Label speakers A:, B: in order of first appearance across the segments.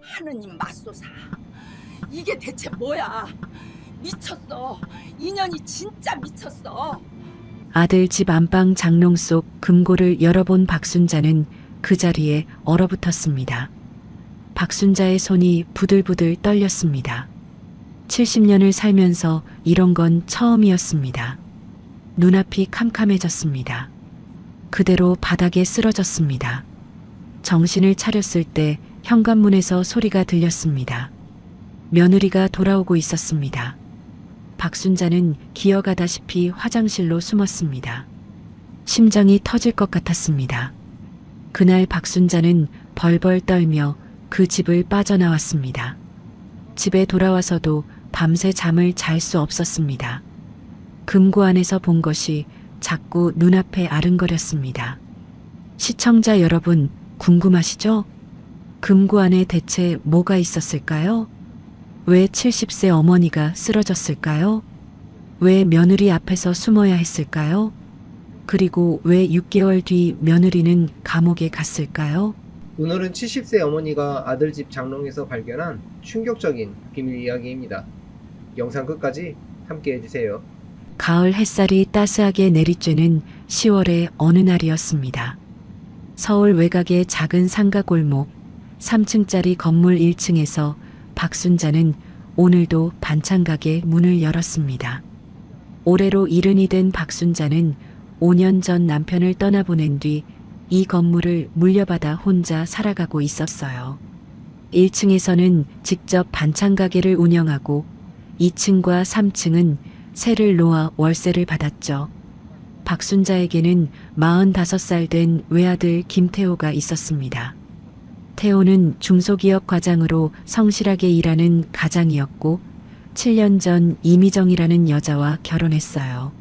A: 하느님 맙소사. 이게 대체 뭐야? 미쳤어. 인연이 진짜 미쳤어.
B: 아들 집 안방 장롱 속 금고를 열어본 박순자는 그 자리에 얼어붙었습니다. 박순자의 손이 부들부들 떨렸습니다. 70년을 살면서 이런 건 처음이었습니다. 눈앞이 캄캄해졌습니다. 그대로 바닥에 쓰러졌습니다. 정신을 차렸을 때 현관문에서 소리가 들렸습니다. 며느리가 돌아오고 있었습니다. 박순자는 기어가다시피 화장실로 숨었습니다. 심장이 터질 것 같았습니다. 그날 박순자는 벌벌 떨며 그 집을 빠져나왔습니다. 집에 돌아와서도 밤새 잠을 잘 수 없었습니다. 금고 안에서 본 것이 자꾸 눈앞에 아른거렸습니다. 시청자 여러분, 궁금하시죠? 금고 안에 대체 뭐가 있었을까요? 왜 70세 어머니가 쓰러졌을까요? 왜 며느리 앞에서 숨어야 했을까요? 그리고 왜 6개월 뒤 며느리는 감옥에 갔을까요?
C: 오늘은 70세 어머니가 아들 집 장롱에서 발견한 충격적인 비밀 이야기입니다. 영상 끝까지 함께 해주세요.
B: 가을 햇살이 따스하게 내리쬐는 10월의 어느 날이었습니다. 서울 외곽의 작은 상가 골목 3층짜리 건물 1층에서 박순자는 오늘도 반찬 가게 문을 열었습니다. 올해로 70이 된 박순자는 5년 전 남편을 떠나보낸 뒤 이 건물을 물려받아 혼자 살아가고 있었어요. 1층에서는 직접 반찬 가게를 운영하고 2층과 3층은 세를 놓아 월세를 받았죠. 박순자에게는 45살 된 외아들 김태호가 있었습니다. 태호는 중소기업 과장으로 성실하게 일하는 가장이었고 7년 전 이미정이라는 여자와 결혼했어요.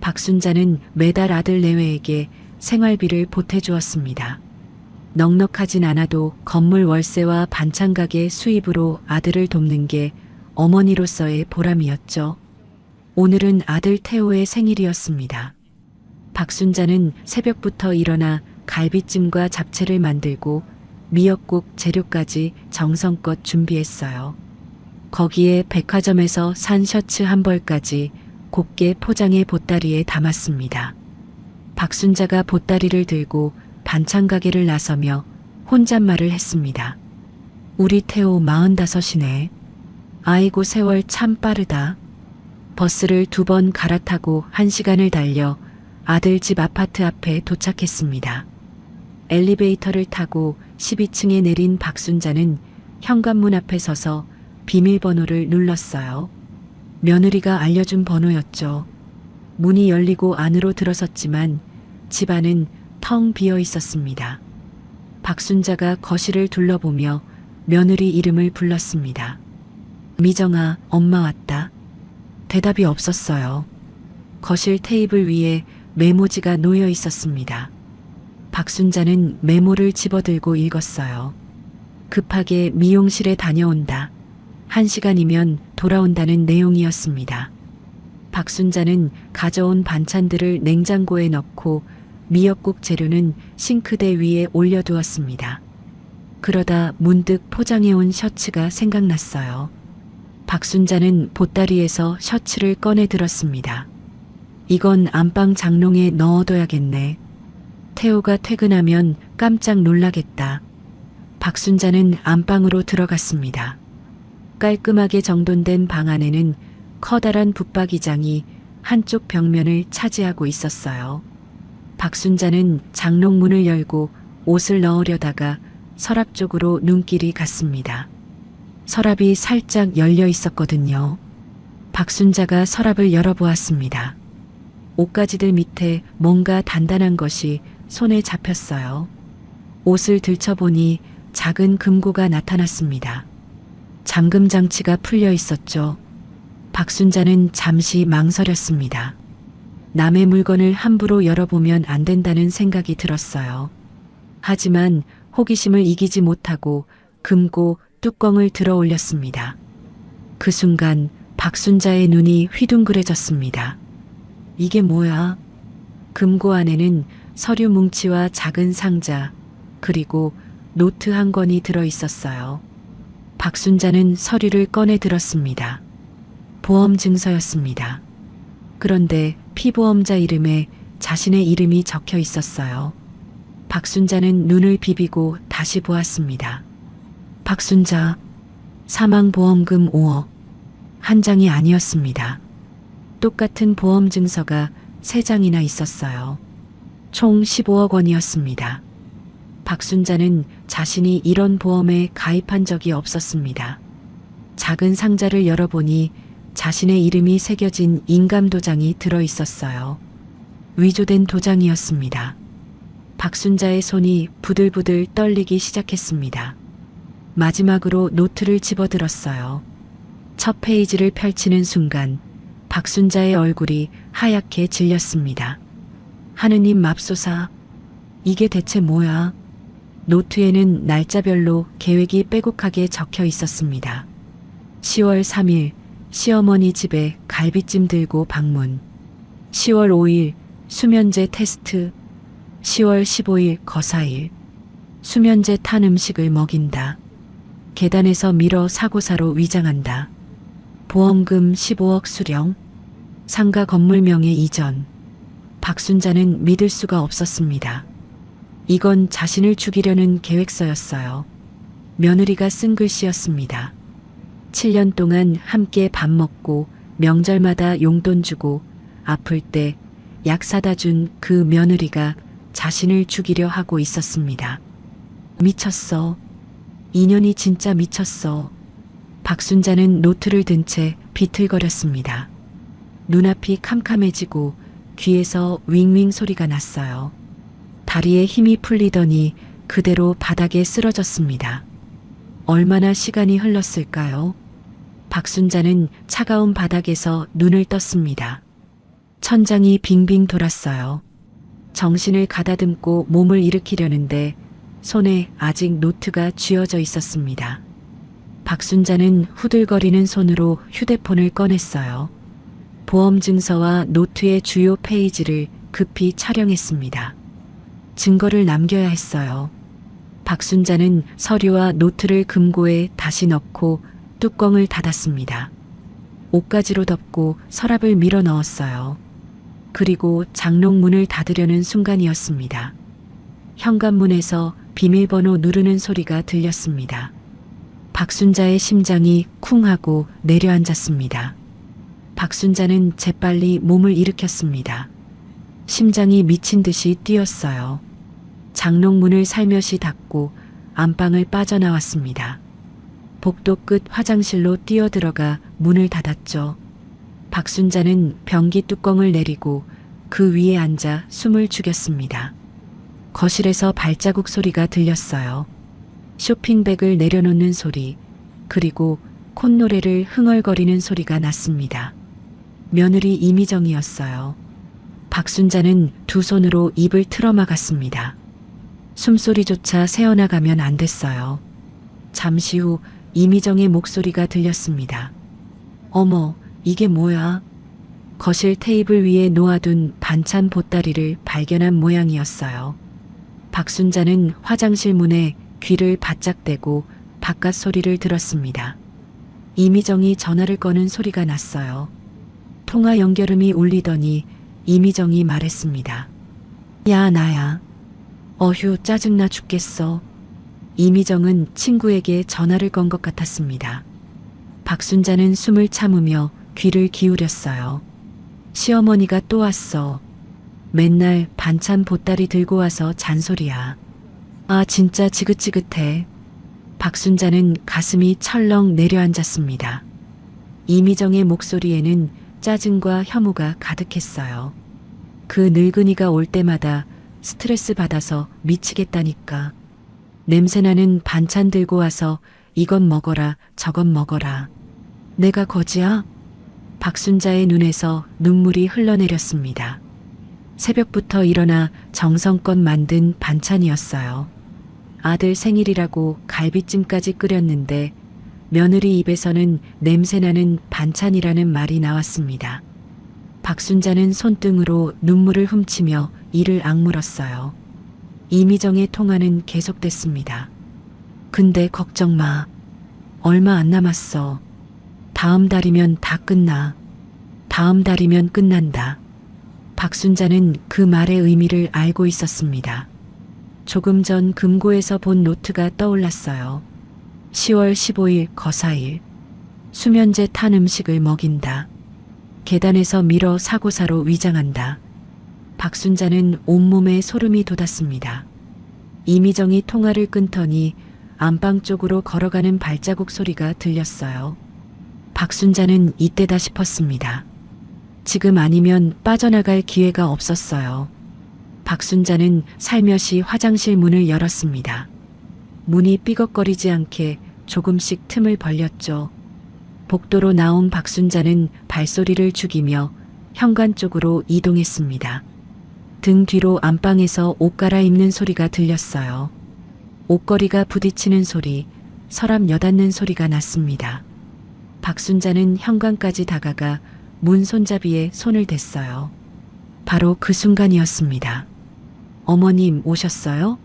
B: 박순자는 매달 아들 내외에게 생활비를 보태주었습니다. 넉넉하진 않아도 건물 월세와 반찬 가게 수입으로 아들을 돕는 게 어머니로서의 보람이었죠. 오늘은 아들 태호의 생일이었습니다. 박순자는 새벽부터 일어나 갈비찜과 잡채를 만들고 미역국 재료까지 정성껏 준비했어요. 거기에 백화점에서 산 셔츠 한 벌까지 곱게 포장해 보따리에 담았습니다. 박순자가 보따리를 들고 반찬 가게를 나서며 혼잣말을 했습니다. 우리 태호 45이네. 아이고 세월 참 빠르다. 버스를 2번 갈아타고 1시간을 달려 아들 집 아파트 앞에 도착했습니다. 엘리베이터를 타고 12층에 내린 박순자는 현관문 앞에 서서 비밀번호를 눌렀어요. 며느리가 알려준 번호였죠. 문이 열리고 안으로 들어섰지만 집 안은 텅 비어 있었습니다. 박순자가 거실을 둘러보며 며느리 이름을 불렀습니다. 미정아, 엄마 왔다. 대답이 없었어요. 거실 테이블 위에 메모지가 놓여 있었습니다. 박순자는 메모를 집어들고 읽었어요. 급하게 미용실에 다녀온다. 1시간이면 돌아온다는 내용이었습니다. 박순자는 가져온 반찬들을 냉장고에 넣고 미역국 재료는 싱크대 위에 올려두었습니다. 그러다 문득 포장해온 셔츠가 생각났어요. 박순자는 보따리에서 셔츠를 꺼내 들었습니다. 이건 안방 장롱에 넣어둬야겠네. 태호가 퇴근하면 깜짝 놀라겠다. 박순자는 안방으로 들어갔습니다. 깔끔하게 정돈된 방 안에는 커다란 붙박이장이 한쪽 벽면을 차지하고 있었어요. 박순자는 장롱문을 열고 옷을 넣으려다가 서랍 쪽으로 눈길이 갔습니다. 서랍이 살짝 열려 있었거든요. 박순자가 서랍을 열어보았습니다. 옷가지들 밑에 뭔가 단단한 것이 손에 잡혔어요. 옷을 들춰보니 작은 금고가 나타났습니다. 잠금 장치가 풀려 있었죠. 박순자는 잠시 망설였습니다. 남의 물건을 함부로 열어보면 안 된다는 생각이 들었어요. 하지만 호기심을 이기지 못하고 금고 뚜껑을 들어 올렸습니다. 그 순간 박순자의 눈이 휘둥그레졌습니다. 이게 뭐야? 금고 안에는 서류 뭉치와 작은 상자, 그리고 노트 한 권이 들어 있었어요. 박순자는 서류를 꺼내 들었습니다. 보험 증서였습니다. 그런데 피보험자 이름에 자신의 이름이 적혀 있었어요. 박순자는 눈을 비비고 다시 보았습니다. 박순자, 사망보험금 5억. 한 장이 아니었습니다. 똑같은 보험 증서가 3장이나 있었어요. 총 15억 원이었습니다. 박순자는 자신이 이런 보험에 가입한 적이 없었습니다. 작은 상자를 열어보니 자신의 이름이 새겨진 인감도장이 들어 있었어요. 위조된 도장이었습니다. 박순자의 손이 부들부들 떨리기 시작했습니다. 마지막으로 노트를 집어들었어요. 첫 페이지를 펼치는 순간 박순자의 얼굴이 하얗게 질렸습니다. 하느님 맙소사, 이게 대체 뭐야? 노트에는 날짜별로 계획이 빼곡하게 적혀 있었습니다. 10월 3일 시어머니 집에 갈비찜 들고 방문. 10월 5일 수면제 테스트. 10월 15일 거사일. 수면제 탄 음식을 먹인다. 계단에서 밀어 사고사로 위장한다. 보험금 15억 수령. 상가 건물 명의 이전. 박순자는 믿을 수가 없었습니다. 이건 자신을 죽이려는 계획서였어요. 며느리가 쓴 글씨였습니다. 7년 동안 함께 밥 먹고 명절마다 용돈 주고 아플 때 약 사다 준 그 며느리가 자신을 죽이려 하고 있었습니다. 미쳤어. 인연이 진짜 미쳤어. 박순자는 노트를 든 채 비틀거렸습니다. 눈앞이 캄캄해지고 귀에서 윙윙 소리가 났어요. 다리에 힘이 풀리더니 그대로 바닥에 쓰러졌습니다. 얼마나 시간이 흘렀을까요? 박순자는 차가운 바닥에서 눈을 떴습니다. 천장이 빙빙 돌았어요. 정신을 가다듬고 몸을 일으키려는데 손에 아직 노트가 쥐어져 있었습니다. 박순자는 후들거리는 손으로 휴대폰을 꺼냈어요. 보험 증서와 노트의 주요 페이지를 급히 촬영했습니다. 증거를 남겨야 했어요. 박순자는 서류와 노트를 금고에 다시 넣고 뚜껑을 닫았습니다. 옷가지로 덮고 서랍을 밀어 넣었어요. 그리고 장롱문을 닫으려는 순간이었습니다. 현관문에서 비밀번호 누르는 소리가 들렸습니다. 박순자의 심장이 쿵 하고 내려앉았습니다. 박순자는 재빨리 몸을 일으켰습니다. 심장이 미친 듯이 뛰었어요. 장롱문을 살며시 닫고 안방을 빠져나왔습니다. 복도 끝 화장실로 뛰어들어가 문을 닫았죠. 박순자는 변기 뚜껑을 내리고 그 위에 앉아 숨을 죽였습니다. 거실에서 발자국 소리가 들렸어요. 쇼핑백을 내려놓는 소리, 그리고 콧노래를 흥얼거리는 소리가 났습니다. 며느리 이미정이었어요. 박순자는 두 손으로 입을 틀어막았습니다. 숨소리조차 새어나가면 안 됐어요. 잠시 후 이미정의 목소리가 들렸습니다. 어머, 이게 뭐야? 거실 테이블 위에 놓아둔 반찬 보따리를 발견한 모양이었어요. 박순자는 화장실 문에 귀를 바짝 대고 바깥 소리를 들었습니다. 이미정이 전화를 꺼는 소리가 났어요. 통화 연결음이 울리더니 이미정이 말했습니다. 야, 나야. 어휴, 짜증나 죽겠어. 이미정은 친구에게 전화를 건 것 같았습니다. 박순자는 숨을 참으며 귀를 기울였어요. 시어머니가 또 왔어. 맨날 반찬 보따리 들고 와서 잔소리야. 아, 진짜 지긋지긋해. 박순자는 가슴이 철렁 내려앉았습니다. 이미정의 목소리에는 짜증과 혐오가 가득했어요. 그 늙은이가 올 때마다 스트레스 받아서 미치겠다니까. 냄새나는 반찬 들고 와서 이건 먹어라, 저건 먹어라. 내가 거지야? 박순자의 눈에서 눈물이 흘러내렸습니다. 새벽부터 일어나 정성껏 만든 반찬이었어요. 아들 생일이라고 갈비찜까지 끓였는데 며느리 입에서는 냄새나는 반찬이라는 말이 나왔습니다. 박순자는 손등으로 눈물을 훔치며 이를 악물었어요. 이미정의 통화는 계속됐습니다. 근데 걱정 마. 얼마 안 남았어. 다음 달이면 다 끝나. 다음 달이면 끝난다. 박순자는 그 말의 의미를 알고 있었습니다. 조금 전 금고에서 본 노트가 떠올랐어요. 10월 15일 거사일. 수면제 탄 음식을 먹인다. 계단에서 밀어 사고사로 위장한다. 박순자는 온몸에 소름이 돋았습니다. 이미정이 통화를 끊더니 안방 쪽으로 걸어가는 발자국 소리가 들렸어요. 박순자는 이때다 싶었습니다. 지금 아니면 빠져나갈 기회가 없었어요. 박순자는 살며시 화장실 문을 열었습니다. 문이 삐걱거리지 않게 조금씩 틈을 벌렸죠. 복도로 나온 박순자는 발소리를 죽이며 현관 쪽으로 이동했습니다. 등 뒤로 안방에서 옷 갈아입는 소리가 들렸어요. 옷걸이가 부딪히는 소리, 서랍 여닫는 소리가 났습니다. 박순자는 현관까지 다가가 문 손잡이에 손을 댔어요. 바로 그 순간이었습니다. 어머님 오셨어요?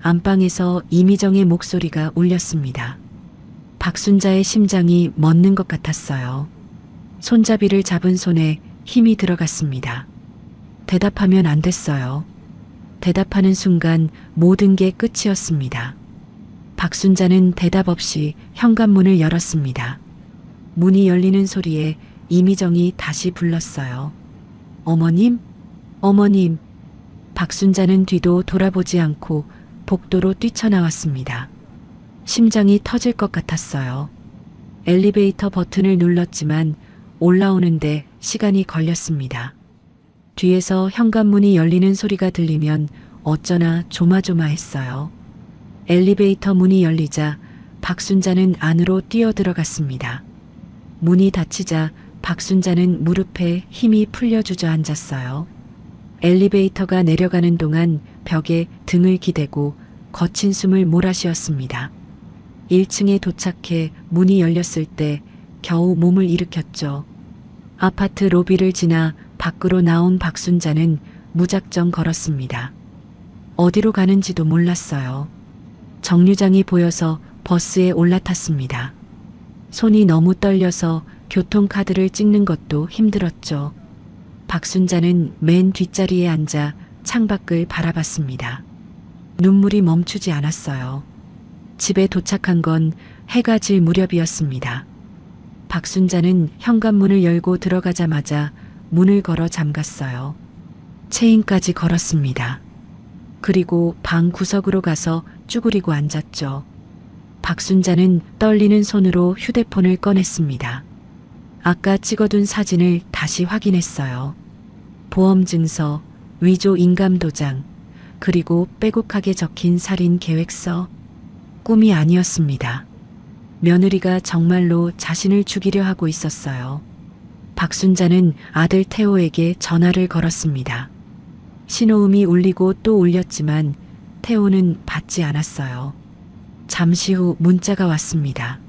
B: 안방에서 이미정의 목소리가 울렸습니다. 박순자의 심장이 멎는 것 같았어요. 손잡이를 잡은 손에 힘이 들어갔습니다. 대답하면 안 됐어요. 대답하는 순간 모든 게 끝이었습니다. 박순자는 대답 없이 현관문을 열었습니다. 문이 열리는 소리에 이미정이 다시 불렀어요. 어머님? 어머님. 박순자는 뒤도 돌아보지 않고 복도로 뛰쳐나왔습니다. 심장이 터질 것 같았어요. 엘리베이터 버튼을 눌렀지만 올라오는데 시간이 걸렸습니다. 뒤에서 현관문이 열리는 소리가 들리면 어쩌나 조마조마했어요. 엘리베이터 문이 열리자 박순자는 안으로 뛰어들어갔습니다. 문이 닫히자 박순자는 무릎에 힘이 풀려 주저앉았어요. 엘리베이터가 내려가는 동안 벽에 등을 기대고 거친 숨을 몰아쉬었습니다. 1층에 도착해 문이 열렸을 때 겨우 몸을 일으켰죠. 아파트 로비를 지나 밖으로 나온 박순자는 무작정 걸었습니다. 어디로 가는지도 몰랐어요. 정류장이 보여서 버스에 올라탔습니다. 손이 너무 떨려서 교통카드를 찍는 것도 힘들었죠. 박순자는 맨 뒷자리에 앉아 창밖을 바라봤습니다. 눈물이 멈추지 않았어요. 집에 도착한 건 해가 질 무렵이었습니다. 박순자는 현관문을 열고 들어가자마자 문을 걸어 잠갔어요. 체인까지 걸었습니다. 그리고 방 구석으로 가서 쭈그리고 앉았죠. 박순자는 떨리는 손으로 휴대폰을 꺼냈습니다. 아까 찍어둔 사진을 다시 확인했어요. 보험증서, 위조 인감도장, 그리고 빼곡하게 적힌 살인 계획서. 꿈이 아니었습니다. 며느리가 정말로 자신을 죽이려 하고 있었어요. 박순자는 아들 태호에게 전화를 걸었습니다. 신호음이 울리고 또 울렸지만 태호는 받지 않았어요. 잠시 후 문자가 왔습니다.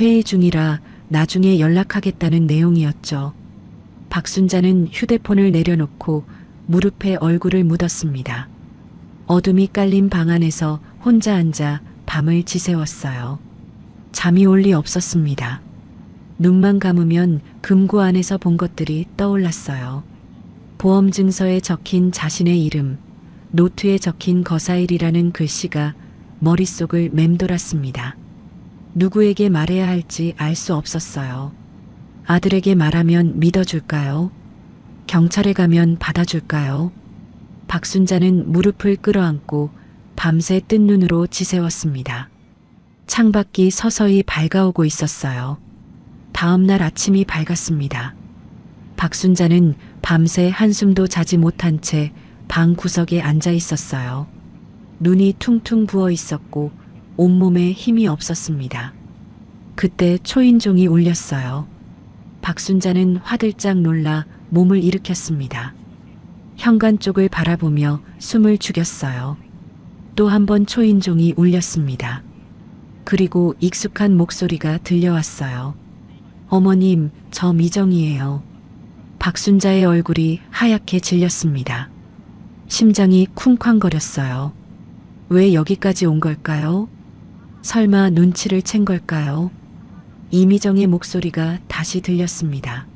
B: 회의 중이라 나중에 연락하겠다는 내용이었죠. 박순자는 휴대폰을 내려놓고 무릎에 얼굴을 묻었습니다. 어둠이 깔린 방 안에서 혼자 앉아 밤을 지새웠어요. 잠이 올 리 없었습니다. 눈만 감으면 금고 안에서 본 것들이 떠올랐어요. 보험증서에 적힌 자신의 이름, 노트에 적힌 거사일이라는 글씨가 머릿속을 맴돌았습니다. 누구에게 말해야 할지 알 수 없었어요. 아들에게 말하면 믿어줄까요? 경찰에 가면 받아줄까요? 박순자는 무릎을 끌어안고 밤새 뜬 눈으로 지새웠습니다. 창밖이 서서히 밝아오고 있었어요. 다음 날 아침이 밝았습니다. 박순자는 밤새 한숨도 자지 못한 채 방 구석에 앉아 있었어요. 눈이 퉁퉁 부어 있었고 온몸에 힘이 없었습니다. 그때 초인종이 울렸어요. 박순자는 화들짝 놀라 몸을 일으켰습니다. 현관 쪽을 바라보며 숨을 죽였어요. 또 한 번 초인종이 울렸습니다. 그리고 익숙한 목소리가 들려왔어요. 어머님, 저 미정이에요. 박순자의 얼굴이 하얗게 질렸습니다. 심장이 쿵쾅거렸어요. 왜 여기까지 온 걸까요? 설마 눈치를 챈 걸까요? 이미정의 목소리가 다시 들렸습니다.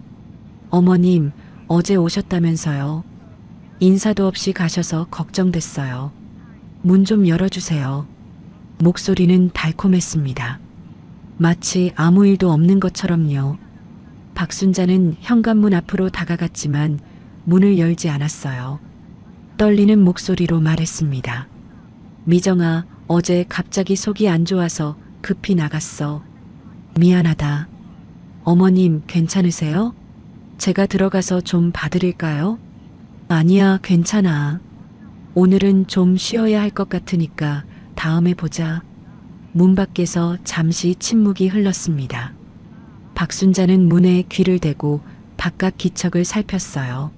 B: 어머님, 어제 오셨다면서요. 인사도 없이 가셔서 걱정됐어요. 문 좀 열어주세요. 목소리는 달콤했습니다. 마치 아무 일도 없는 것처럼요. 박순자는 현관문 앞으로 다가갔지만 문을 열지 않았어요. 떨리는 목소리로 말했습니다. 미정아, 어제 갑자기 속이 안 좋아서 급히 나갔어. 미안하다. 어머님, 괜찮으세요? 제가 들어가서 좀 봐드릴까요? 아니야, 괜찮아. 오늘은 좀 쉬어야 할 것 같으니까 다음에 보자. 문 밖에서 잠시 침묵이 흘렀습니다. 박순자는 문에 귀를 대고 바깥 기척을 살폈어요.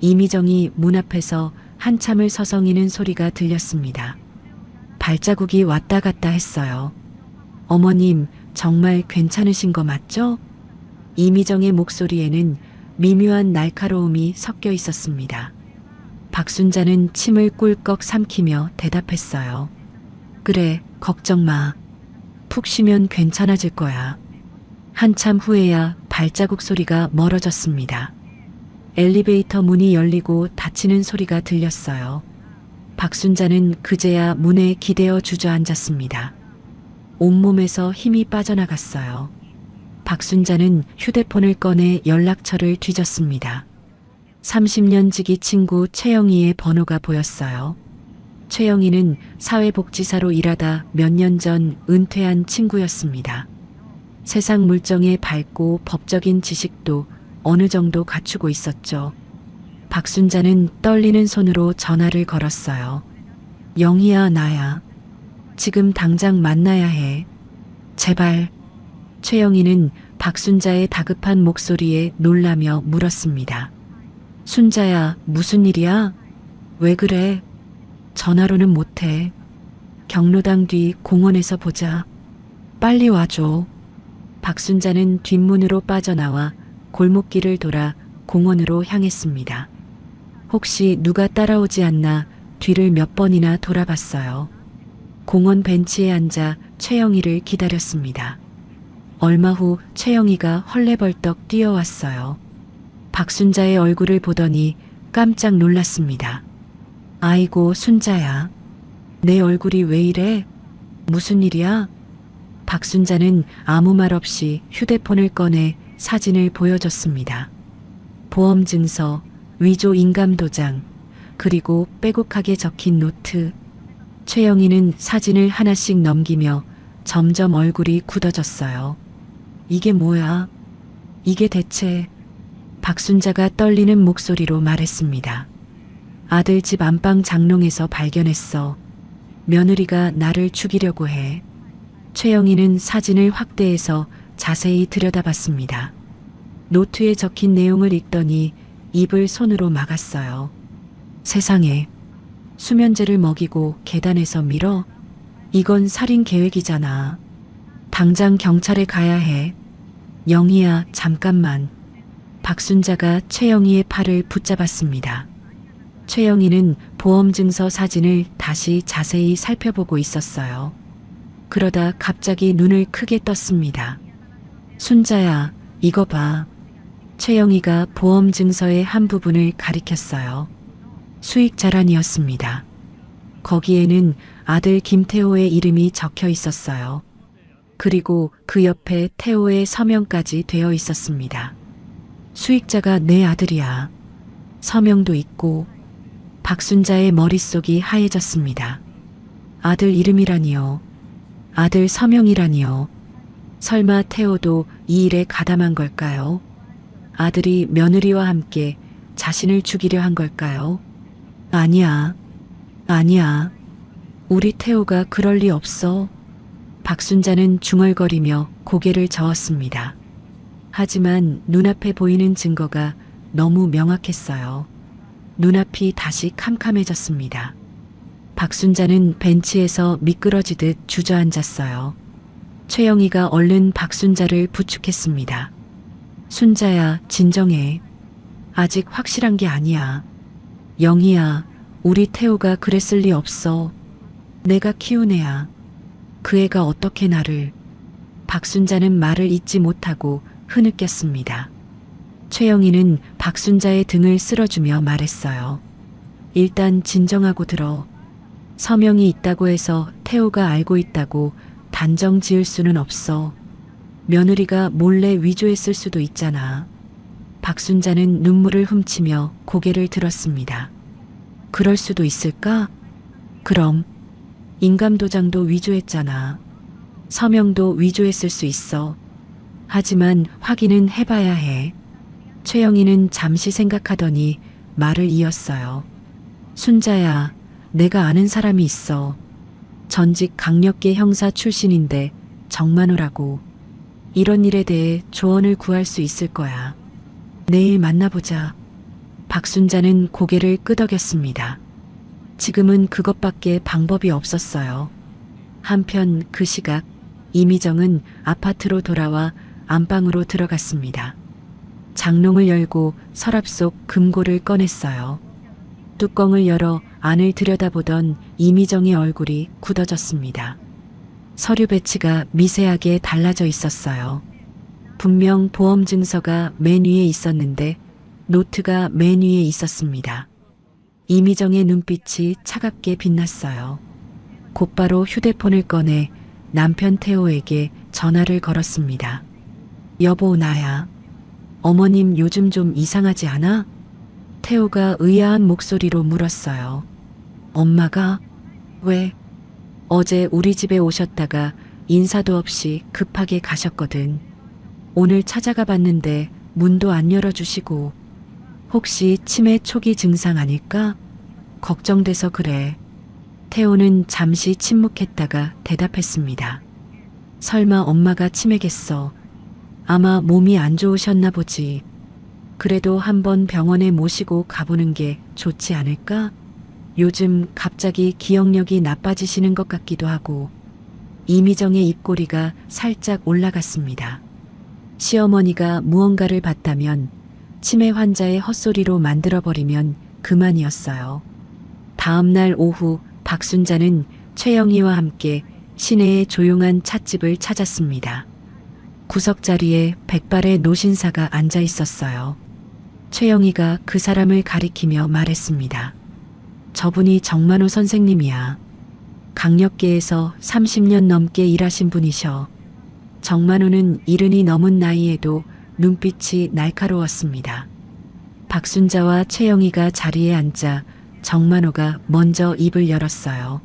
B: 이미정이 문 앞에서 한참을 서성이는 소리가 들렸습니다. 발자국이 왔다 갔다 했어요. 어머님, 정말 괜찮으신 거 맞죠? 이미정의 목소리에는 미묘한 날카로움이 섞여 있었습니다. 박순자는 침을 꿀꺽 삼키며 대답했어요. 그래, 걱정 마. 푹 쉬면 괜찮아질 거야. 한참 후에야 발자국 소리가 멀어졌습니다. 엘리베이터 문이 열리고 닫히는 소리가 들렸어요. 박순자는 그제야 문에 기대어 주저앉았습니다. 온몸에서 힘이 빠져나갔어요. 박순자는 휴대폰을 꺼내 연락처를 뒤졌습니다. 30년 지기 친구 최영희의 번호가 보였어요. 최영희는 사회복지사로 일하다 몇 년 전 은퇴한 친구였습니다. 세상 물정에 밝고 법적인 지식도 어느 정도 갖추고 있었죠. 박순자는 떨리는 손으로 전화를 걸었어요. 영희야, 나야. 지금 당장 만나야 해. 제발. 최영희는 박순자의 다급한 목소리에 놀라며 물었습니다. 순자야, 무슨 일이야? 왜 그래? 전화로는 못해. 경로당 뒤 공원에서 보자. 빨리 와줘. 박순자는 뒷문으로 빠져나와 골목길을 돌아 공원으로 향했습니다. 혹시 누가 따라오지 않나 뒤를 몇 번이나 돌아봤어요. 공원 벤치에 앉아 최영희를 기다렸습니다. 얼마 후 최영희가 헐레벌떡 뛰어왔어요. 박순자의 얼굴을 보더니 깜짝 놀랐습니다. 아이고, 순자야. 내 얼굴이 왜 이래? 무슨 일이야? 박순자는 아무 말 없이 휴대폰을 꺼내 사진을 보여줬습니다. 보험증서, 위조 인감도장, 그리고 빼곡하게 적힌 노트. 최영희는 사진을 하나씩 넘기며 점점 얼굴이 굳어졌어요. 이게 뭐야? 이게 대체... 박순자가 떨리는 목소리로 말했습니다. 아들 집 안방 장롱에서 발견했어. 며느리가 나를 죽이려고 해. 최영희는 사진을 확대해서 자세히 들여다봤습니다. 노트에 적힌 내용을 읽더니 입을 손으로 막았어요. 세상에, 수면제를 먹이고 계단에서 밀어? 이건 살인 계획이잖아. 당장 경찰에 가야 해. 영희야, 잠깐만. 박순자가 최영희의 팔을 붙잡았습니다. 최영희는 보험증서 사진을 다시 자세히 살펴보고 있었어요. 그러다 갑자기 눈을 크게 떴습니다. 순자야, 이거 봐. 최영희가 보험증서의 한 부분을 가리켰어요. 수익 자란이었습니다. 거기에는 아들 김태호의 이름이 적혀 있었어요. 그리고 그 옆에 태호의 서명까지 되어 있었습니다. 수익자가 내 아들이야. 서명도 있고. 박순자의 머릿속이 하얘졌습니다. 아들 이름이라니요. 아들 서명이라니요. 설마 태호도 이 일에 가담한 걸까요? 아들이 며느리와 함께 자신을 죽이려 한 걸까요? 아니야. 아니야. 우리 태호가 그럴 리 없어. 박순자는 중얼거리며 고개를 저었습니다. 하지만 눈앞에 보이는 증거가 너무 명확했어요. 눈앞이 다시 캄캄해졌습니다. 박순자는 벤치에서 미끄러지듯 주저앉았어요. 최영희가 얼른 박순자를 부축했습니다. 순자야, 진정해. 아직 확실한 게 아니야. 영희야, 우리 태호가 그랬을 리 없어. 내가 키운 애야. 그 애가 어떻게 나를... 박순자는 말을 잇지 못하고 흐느꼈습니다. 최영희는 박순자의 등을 쓸어주며 말했어요. 일단 진정하고 들어. 서명이 있다고 해서 태호가 알고 있다고 단정 지을 수는 없어. 며느리가 몰래 위조했을 수도 있잖아. 박순자는 눈물을 훔치며 고개를 들었습니다. 그럴 수도 있을까? 그럼 인감도장도 위조했잖아. 서명도 위조했을 수 있어. 하지만 확인은 해봐야 해. 최영희는 잠시 생각하더니 말을 이었어요. 순자야, 내가 아는 사람이 있어. 전직 강력계 형사 출신인데 정만호라고. 이런 일에 대해 조언을 구할 수 있을 거야. 내일 만나보자. 박순자는 고개를 끄덕였습니다. 지금은 그것밖에 방법이 없었어요. 한편 그 시각 이미정은 아파트로 돌아와 안방으로 들어갔습니다. 장롱을 열고 서랍 속 금고를 꺼냈어요. 뚜껑을 열어 안을 들여다보던 이미정의 얼굴이 굳어졌습니다. 서류 배치가 미세하게 달라져 있었어요. 분명 보험 증서가 맨 위에 있었는데 노트가 맨 위에 있었습니다. 이미정의 눈빛이 차갑게 빛났어요. 곧바로 휴대폰을 꺼내 남편 태호에게 전화를 걸었습니다. 여보, 나야. 어머님 요즘 좀 이상하지 않아? 태호가 의아한 목소리로 물었어요. 엄마가? 왜? 어제 우리 집에 오셨다가 인사도 없이 급하게 가셨거든. 오늘 찾아가 봤는데 문도 안 열어주시고. 혹시 치매 초기 증상 아닐까? 걱정돼서 그래. 태호는 잠시 침묵했다가 대답했습니다. 설마 엄마가 치매겠어. 아마 몸이 안 좋으셨나 보지. 그래도 한번 병원에 모시고 가보는 게 좋지 않을까? 요즘 갑자기 기억력이 나빠지시는 것 같기도 하고. 이미정의 입꼬리가 살짝 올라갔습니다. 시어머니가 무언가를 봤다면 치매 환자의 헛소리로 만들어버리면 그만이었어요. 다음 날 오후 박순자는 최영희와 함께 시내의 조용한 찻집을 찾았습니다. 구석자리에 백발의 노신사가 앉아 있었어요. 최영희가 그 사람을 가리키며 말했습니다. 저분이 정만호 선생님이야. 강력계에서 30년 넘게 일하신 분이셔. 정만호는 70이 넘은 나이에도 눈빛이 날카로웠습니다. 박순자와 최영희가 자리에 앉자 정만호가 먼저 입을 열었어요.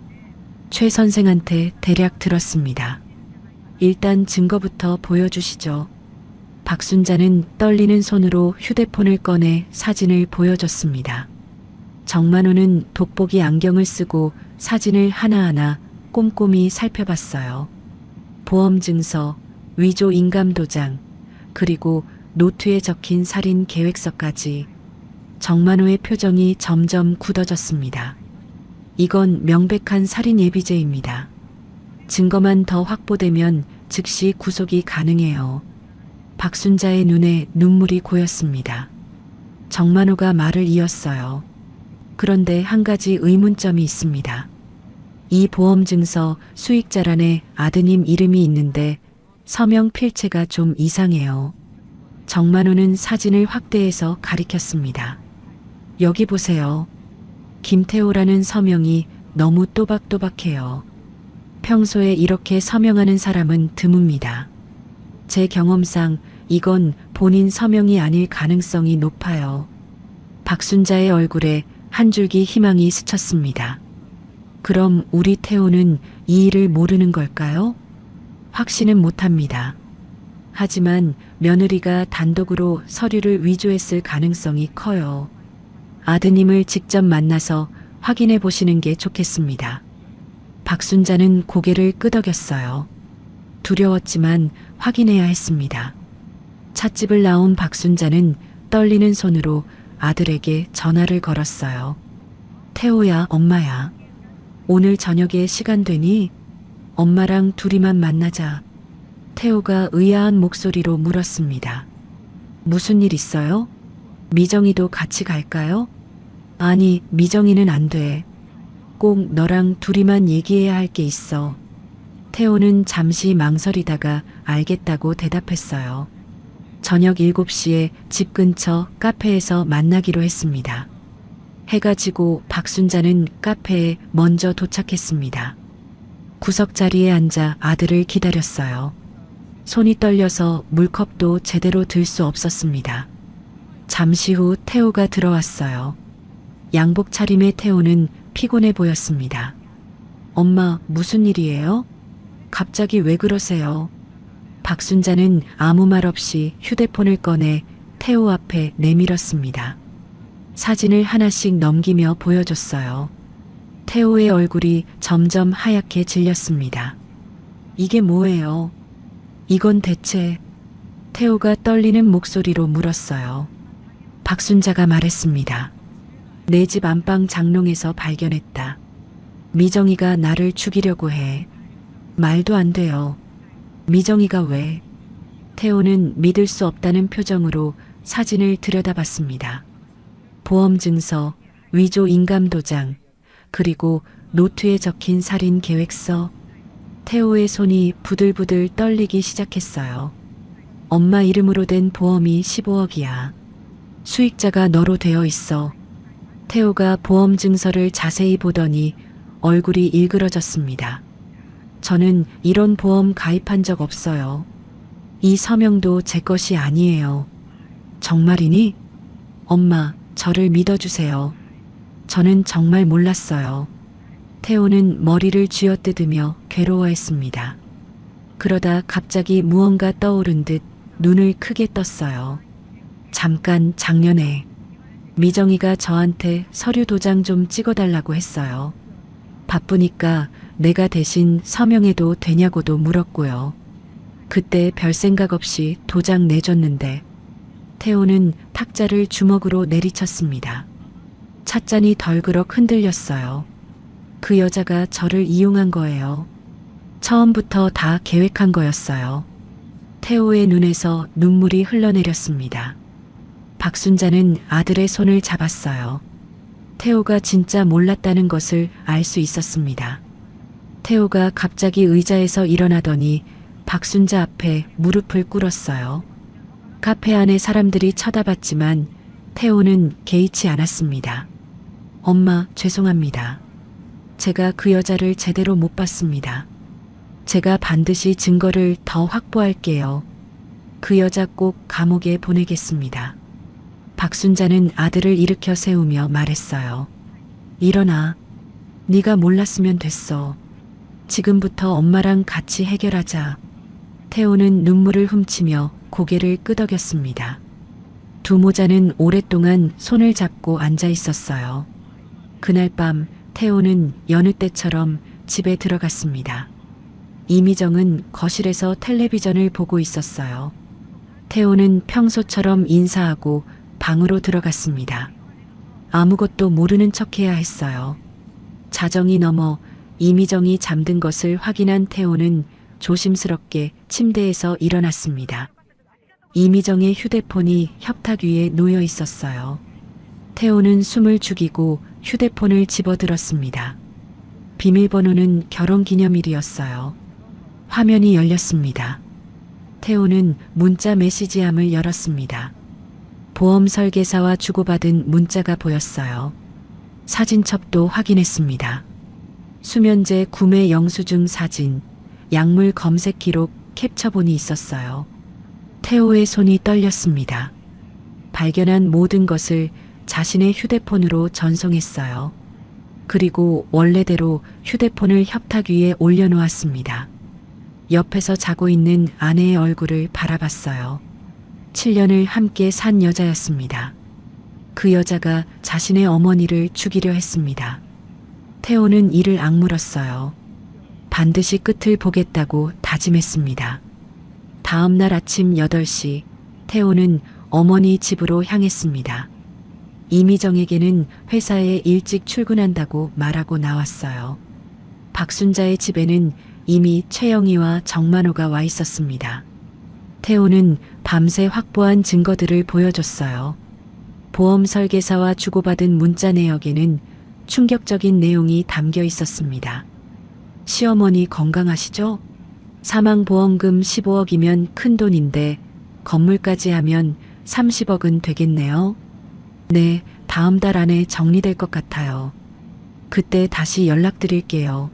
B: 최 선생한테 대략 들었습니다. 일단 증거부터 보여주시죠. 박순자는 떨리는 손으로 휴대폰을 꺼내 사진을 보여줬습니다. 정만호는 돋보기 안경을 쓰고 사진을 하나하나 꼼꼼히 살펴봤어요. 보험 증서, 위조 인감도장, 그리고 노트에 적힌 살인 계획서까지. 정만호의 표정이 점점 굳어졌습니다. 이건 명백한 살인 예비죄입니다. 증거만 더 확보되면 즉시 구속이 가능해요. 박순자의 눈에 눈물이 고였습니다. 정만호가 말을 이었어요. 그런데 한 가지 의문점이 있습니다. 이 보험 증서 수익자란에 아드님 이름이 있는데 서명 필체가 좀 이상해요. 정만호는 사진을 확대해서 가리켰습니다. 여기 보세요. 김태호라는 서명이 너무 또박또박해요. 평소에 이렇게 서명하는 사람은 드뭅니다. 제 경험상 이건 본인 서명이 아닐 가능성이 높아요. 박순자의 얼굴에 한 줄기 희망이 스쳤습니다. 그럼 우리 태호는 이 일을 모르는 걸까요? 확신은 못합니다. 하지만 며느리가 단독으로 서류를 위조했을 가능성이 커요. 아드님을 직접 만나서 확인해 보시는 게 좋겠습니다. 박순자는 고개를 끄덕였어요. 두려웠지만 확인해야 했습니다. 찻집을 나온 박순자는 떨리는 손으로 아들에게 전화를 걸었어요. 태호야, 엄마야. 오늘 저녁에 시간 되니? 엄마랑 둘이만 만나자. 태호가 의아한 목소리로 물었습니다. 무슨 일 있어요? 미정이도 같이 갈까요? 아니, 미정이는 안 돼. 꼭 너랑 둘이만 얘기해야 할 게 있어. 태호는 잠시 망설이다가 알겠다고 대답했어요. 저녁 7시에 집 근처 카페에서 만나기로 했습니다. 해가 지고 박순자는 카페에 먼저 도착했습니다. 구석자리에 앉아 아들을 기다렸어요. 손이 떨려서 물컵도 제대로 들 수 없었습니다. 잠시 후 태호가 들어왔어요. 양복 차림의 태호는 피곤해 보였습니다. 엄마, 무슨 일이에요? 갑자기 왜 그러세요? 박순자는 아무 말 없이 휴대폰을 꺼내 태호 앞에 내밀었습니다. 사진을 하나씩 넘기며 보여줬어요. 태호의 얼굴이 점점 하얗게 질렸습니다. 이게 뭐예요? 이건 대체... 태호가 떨리는 목소리로 물었어요. 박순자가 말했습니다. 내 집 안방 장롱에서 발견했다. 미정이가 나를 죽이려고 해. 말도 안 돼요. 미정이가 왜? 태호는 믿을 수 없다는 표정으로 사진을 들여다봤습니다. 보험 증서, 위조 인감 도장, 그리고 노트에 적힌 살인 계획서. 태호의 손이 부들부들 떨리기 시작했어요. 엄마 이름으로 된 보험이 15억이야. 수익자가 너로 되어 있어. 태호가 보험 증서를 자세히 보더니 얼굴이 일그러졌습니다. 저는 이런 보험 가입한 적 없어요. 이 서명도 제 것이 아니에요. 정말이니? 엄마, 저를 믿어주세요. 저는 정말 몰랐어요. 태호는 머리를 쥐어뜯으며 괴로워했습니다. 그러다 갑자기 무언가 떠오른 듯 눈을 크게 떴어요. 잠깐 작년에 미정이가 저한테 서류 도장 좀 찍어달라고 했어요. 바쁘니까 내가 대신 서명해도 되냐고도 물었고요. 그때 별 생각 없이 도장 내줬는데 태호는 탁자를 주먹으로 내리쳤습니다. 찻잔이 덜그럭 흔들렸어요. 그 여자가 저를 이용한 거예요. 처음부터 다 계획한 거였어요. 태호의 눈에서 눈물이 흘러내렸습니다. 박순자는 아들의 손을 잡았어요. 태호가 진짜 몰랐다는 것을 알 수 있었습니다. 태호가 갑자기 의자에서 일어나더니 박순자 앞에 무릎을 꿇었어요. 카페 안에 사람들이 쳐다봤지만 태호는 개의치 않았습니다. 엄마, 죄송합니다. 제가 그 여자를 제대로 못 봤습니다. 제가 반드시 증거를 더 확보할게요. 그 여자 꼭 감옥에 보내겠습니다. 박순자는 아들을 일으켜 세우며 말했어요. 일어나. 네가 몰랐으면 됐어. 지금부터 엄마랑 같이 해결하자. 태호는 눈물을 훔치며 고개를 끄덕였습니다. 두 모자는 오랫동안 손을 잡고 앉아 있었어요. 그날 밤 태호는 여느 때처럼 집에 들어갔습니다. 이미정은 거실에서 텔레비전을 보고 있었어요. 태호는 평소처럼 인사하고 방으로 들어갔습니다. 아무것도 모르는 척해야 했어요. 자정이 넘어 이미정이 잠든 것을 확인한 태호는 조심스럽게 침대에서 일어났습니다. 이미정의 휴대폰이 협탁 위에 놓여 있었어요. 태호는 숨을 죽이고 휴대폰을 집어들었습니다. 비밀번호는 결혼기념일이었어요. 화면이 열렸습니다. 태호는 문자 메시지함을 열었습니다. 보험 설계사와 주고받은 문자가 보였어요. 사진첩도 확인했습니다. 수면제 구매 영수증 사진, 약물 검색 기록 캡처본이 있었어요. 태호의 손이 떨렸습니다. 발견한 모든 것을 자신의 휴대폰으로 전송했어요. 그리고 원래대로 휴대폰을 협탁 위에 올려놓았습니다. 옆에서 자고 있는 아내의 얼굴을 바라봤어요. 7년을 함께 산 여자였습니다. 그 여자가 자신의 어머니를 죽이려 했습니다. 태호는 이를 악물었어요. 반드시 끝을 보겠다고 다짐했습니다. 다음 날 아침 8시 태호는 어머니 집으로 향했습니다. 이미정에게는 회사에 일찍 출근한다고 말하고 나왔어요. 박순자의 집에는 이미 최영희와 정만호가 와 있었습니다. 태호는 밤새 확보한 증거들을 보여줬어요. 보험 설계사와 주고받은 문자 내역에는 충격적인 내용이 담겨 있었습니다. 시어머니 건강하시죠? 사망보험금 15억이면 큰 돈인데 건물까지 하면 30억은 되겠네요. 네, 다음 달 안에 정리될 것 같아요. 그때 다시 연락드릴게요.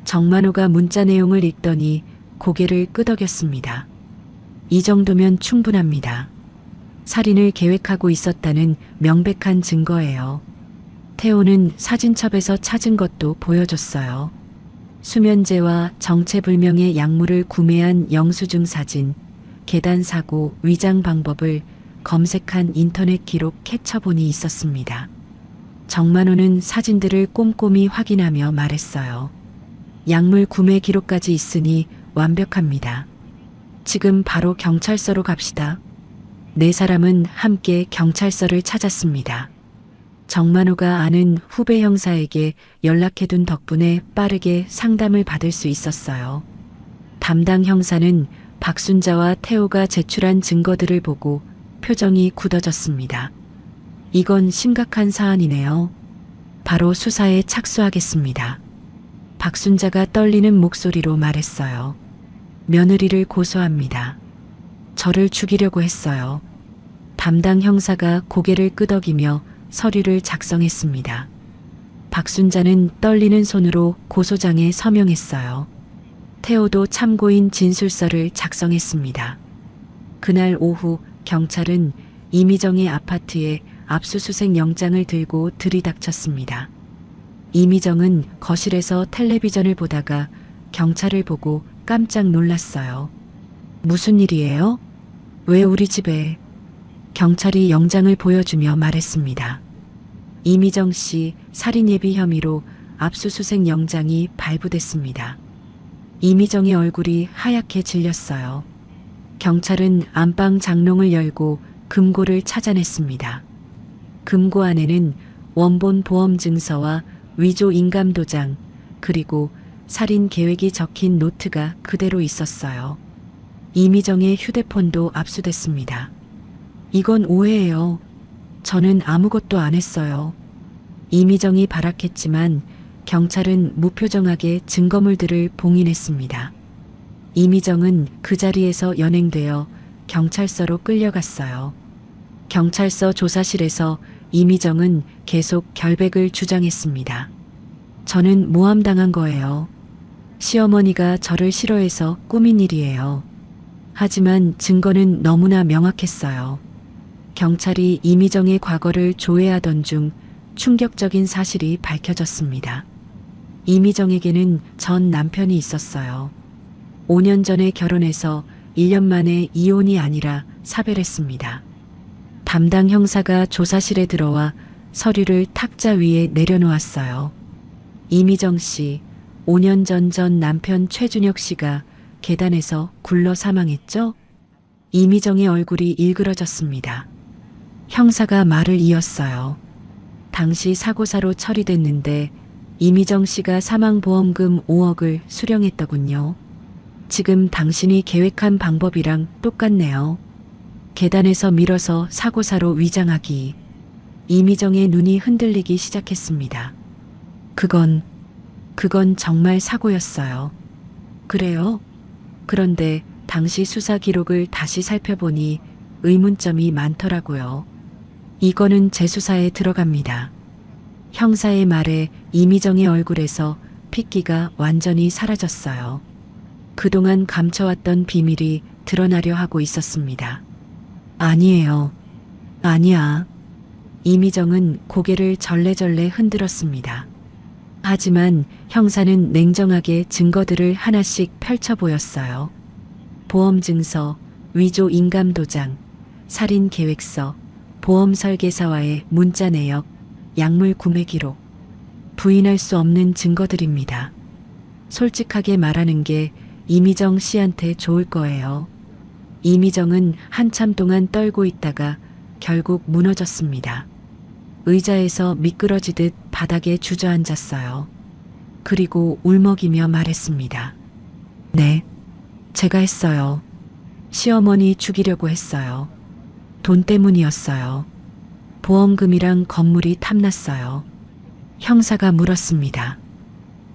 B: 정만호가 문자 내용을 읽더니 고개를 끄덕였습니다. 이 정도면 충분합니다. 살인을 계획하고 있었다는 명백한 증거예요. 태호는 사진첩에서 찾은 것도 보여줬어요. 수면제와 정체불명의 약물을 구매한 영수증 사진, 계단 사고 위장 방법을 검색한 인터넷 기록 캡처본이 있었습니다. 정만호는 사진들을 꼼꼼히 확인하며 말했어요. 약물 구매 기록까지 있으니 완벽합니다. 지금 바로 경찰서로 갑시다. 네 사람은 함께 경찰서를 찾았습니다. 정만호가 아는 후배 형사에게 연락해둔 덕분에 빠르게 상담을 받을 수 있었어요. 담당 형사는 박순자와 태호가 제출한 증거들을 보고 표정이 굳어졌습니다. 이건 심각한 사안이네요. 바로 수사에 착수하겠습니다. 박순자가 떨리는 목소리로 말했어요. 며느리를 고소합니다. 저를 죽이려고 했어요. 담당 형사가 고개를 끄덕이며 서류를 작성했습니다. 박순자는 떨리는 손으로 고소장에 서명했어요. 태호도 참고인 진술서를 작성했습니다. 그날 오후 경찰은 이미정의 아파트에 압수수색 영장을 들고 들이닥쳤습니다. 이미정은 거실에서 텔레비전을 보다가 경찰을 보고 깜짝 놀랐어요. 무슨 일이에요? 왜 우리 집에? 경찰이 영장을 보여주며 말했습니다. 이미정 씨 살인 예비 혐의로 압수수색 영장이 발부됐습니다. 이미정의 얼굴이 하얗게 질렸어요. 경찰은 안방 장롱을 열고 금고를 찾아냈습니다. 금고 안에는 원본 보험증서와 위조 인감도장 그리고 살인 계획이 적힌 노트가 그대로 있었어요. 이미정의 휴대폰도 압수됐습니다. 이건 오해예요. 저는 아무것도 안 했어요. 이미정이 발악했지만 경찰은 무표정하게 증거물들을 봉인했습니다. 이미정은 그 자리에서 연행되어 경찰서로 끌려갔어요. 경찰서 조사실에서 이미정은 계속 결백을 주장했습니다. 저는 모함당한 거예요. 시어머니가 저를 싫어해서 꾸민 일이에요. 하지만 증거는 너무나 명확했어요. 경찰이 이미정의 과거를 조회하던 중 충격적인 사실이 밝혀졌습니다. 이미정에게는 전 남편이 있었어요. 5년 전에 결혼해서 1년 만에 이혼이 아니라 사별했습니다. 담당 형사가 조사실에 들어와 서류를 탁자 위에 내려놓았어요. 이미정 씨, 5년 전 남편 최준혁 씨가 계단에서 굴러 사망했죠? 이미정의 얼굴이 일그러졌습니다. 형사가 말을 이었어요. 당시 사고사로 처리됐는데 이미정 씨가 사망보험금 5억을 수령했더군요. 지금 당신이 계획한 방법이랑 똑같네요. 계단에서 밀어서 사고사로 위장하기. 이미정의 눈이 흔들리기 시작했습니다. 그건 정말 사고였어요. 그래요? 그런데 당시 수사 기록을 다시 살펴보니 의문점이 많더라고요. 이거는 재수사에 들어갑니다. 형사의 말에 이미정의 얼굴에서 핏기가 완전히 사라졌어요. 그동안 감춰왔던 비밀이 드러나려 하고 있었습니다. 아니에요. 아니야. 이미정은 고개를 절레절레 흔들었습니다. 하지만 형사는 냉정하게 증거들을 하나씩 펼쳐 보였어요. 보험증서, 위조 인감도장, 살인계획서, 보험설계사와의 문자 내역, 약물 구매 기록. 부인할 수 없는 증거들입니다. 솔직하게 말하는 게 이미정 씨한테 좋을 거예요. 이미정은 한참 동안 떨고 있다가 결국 무너졌습니다. 의자에서 미끄러지듯 바닥에 주저앉았어요. 그리고 울먹이며 말했습니다. 네, 제가 했어요. 시어머니 죽이려고 했어요. 돈 때문이었어요. 보험금이랑 건물이 탐났어요. 형사가 물었습니다.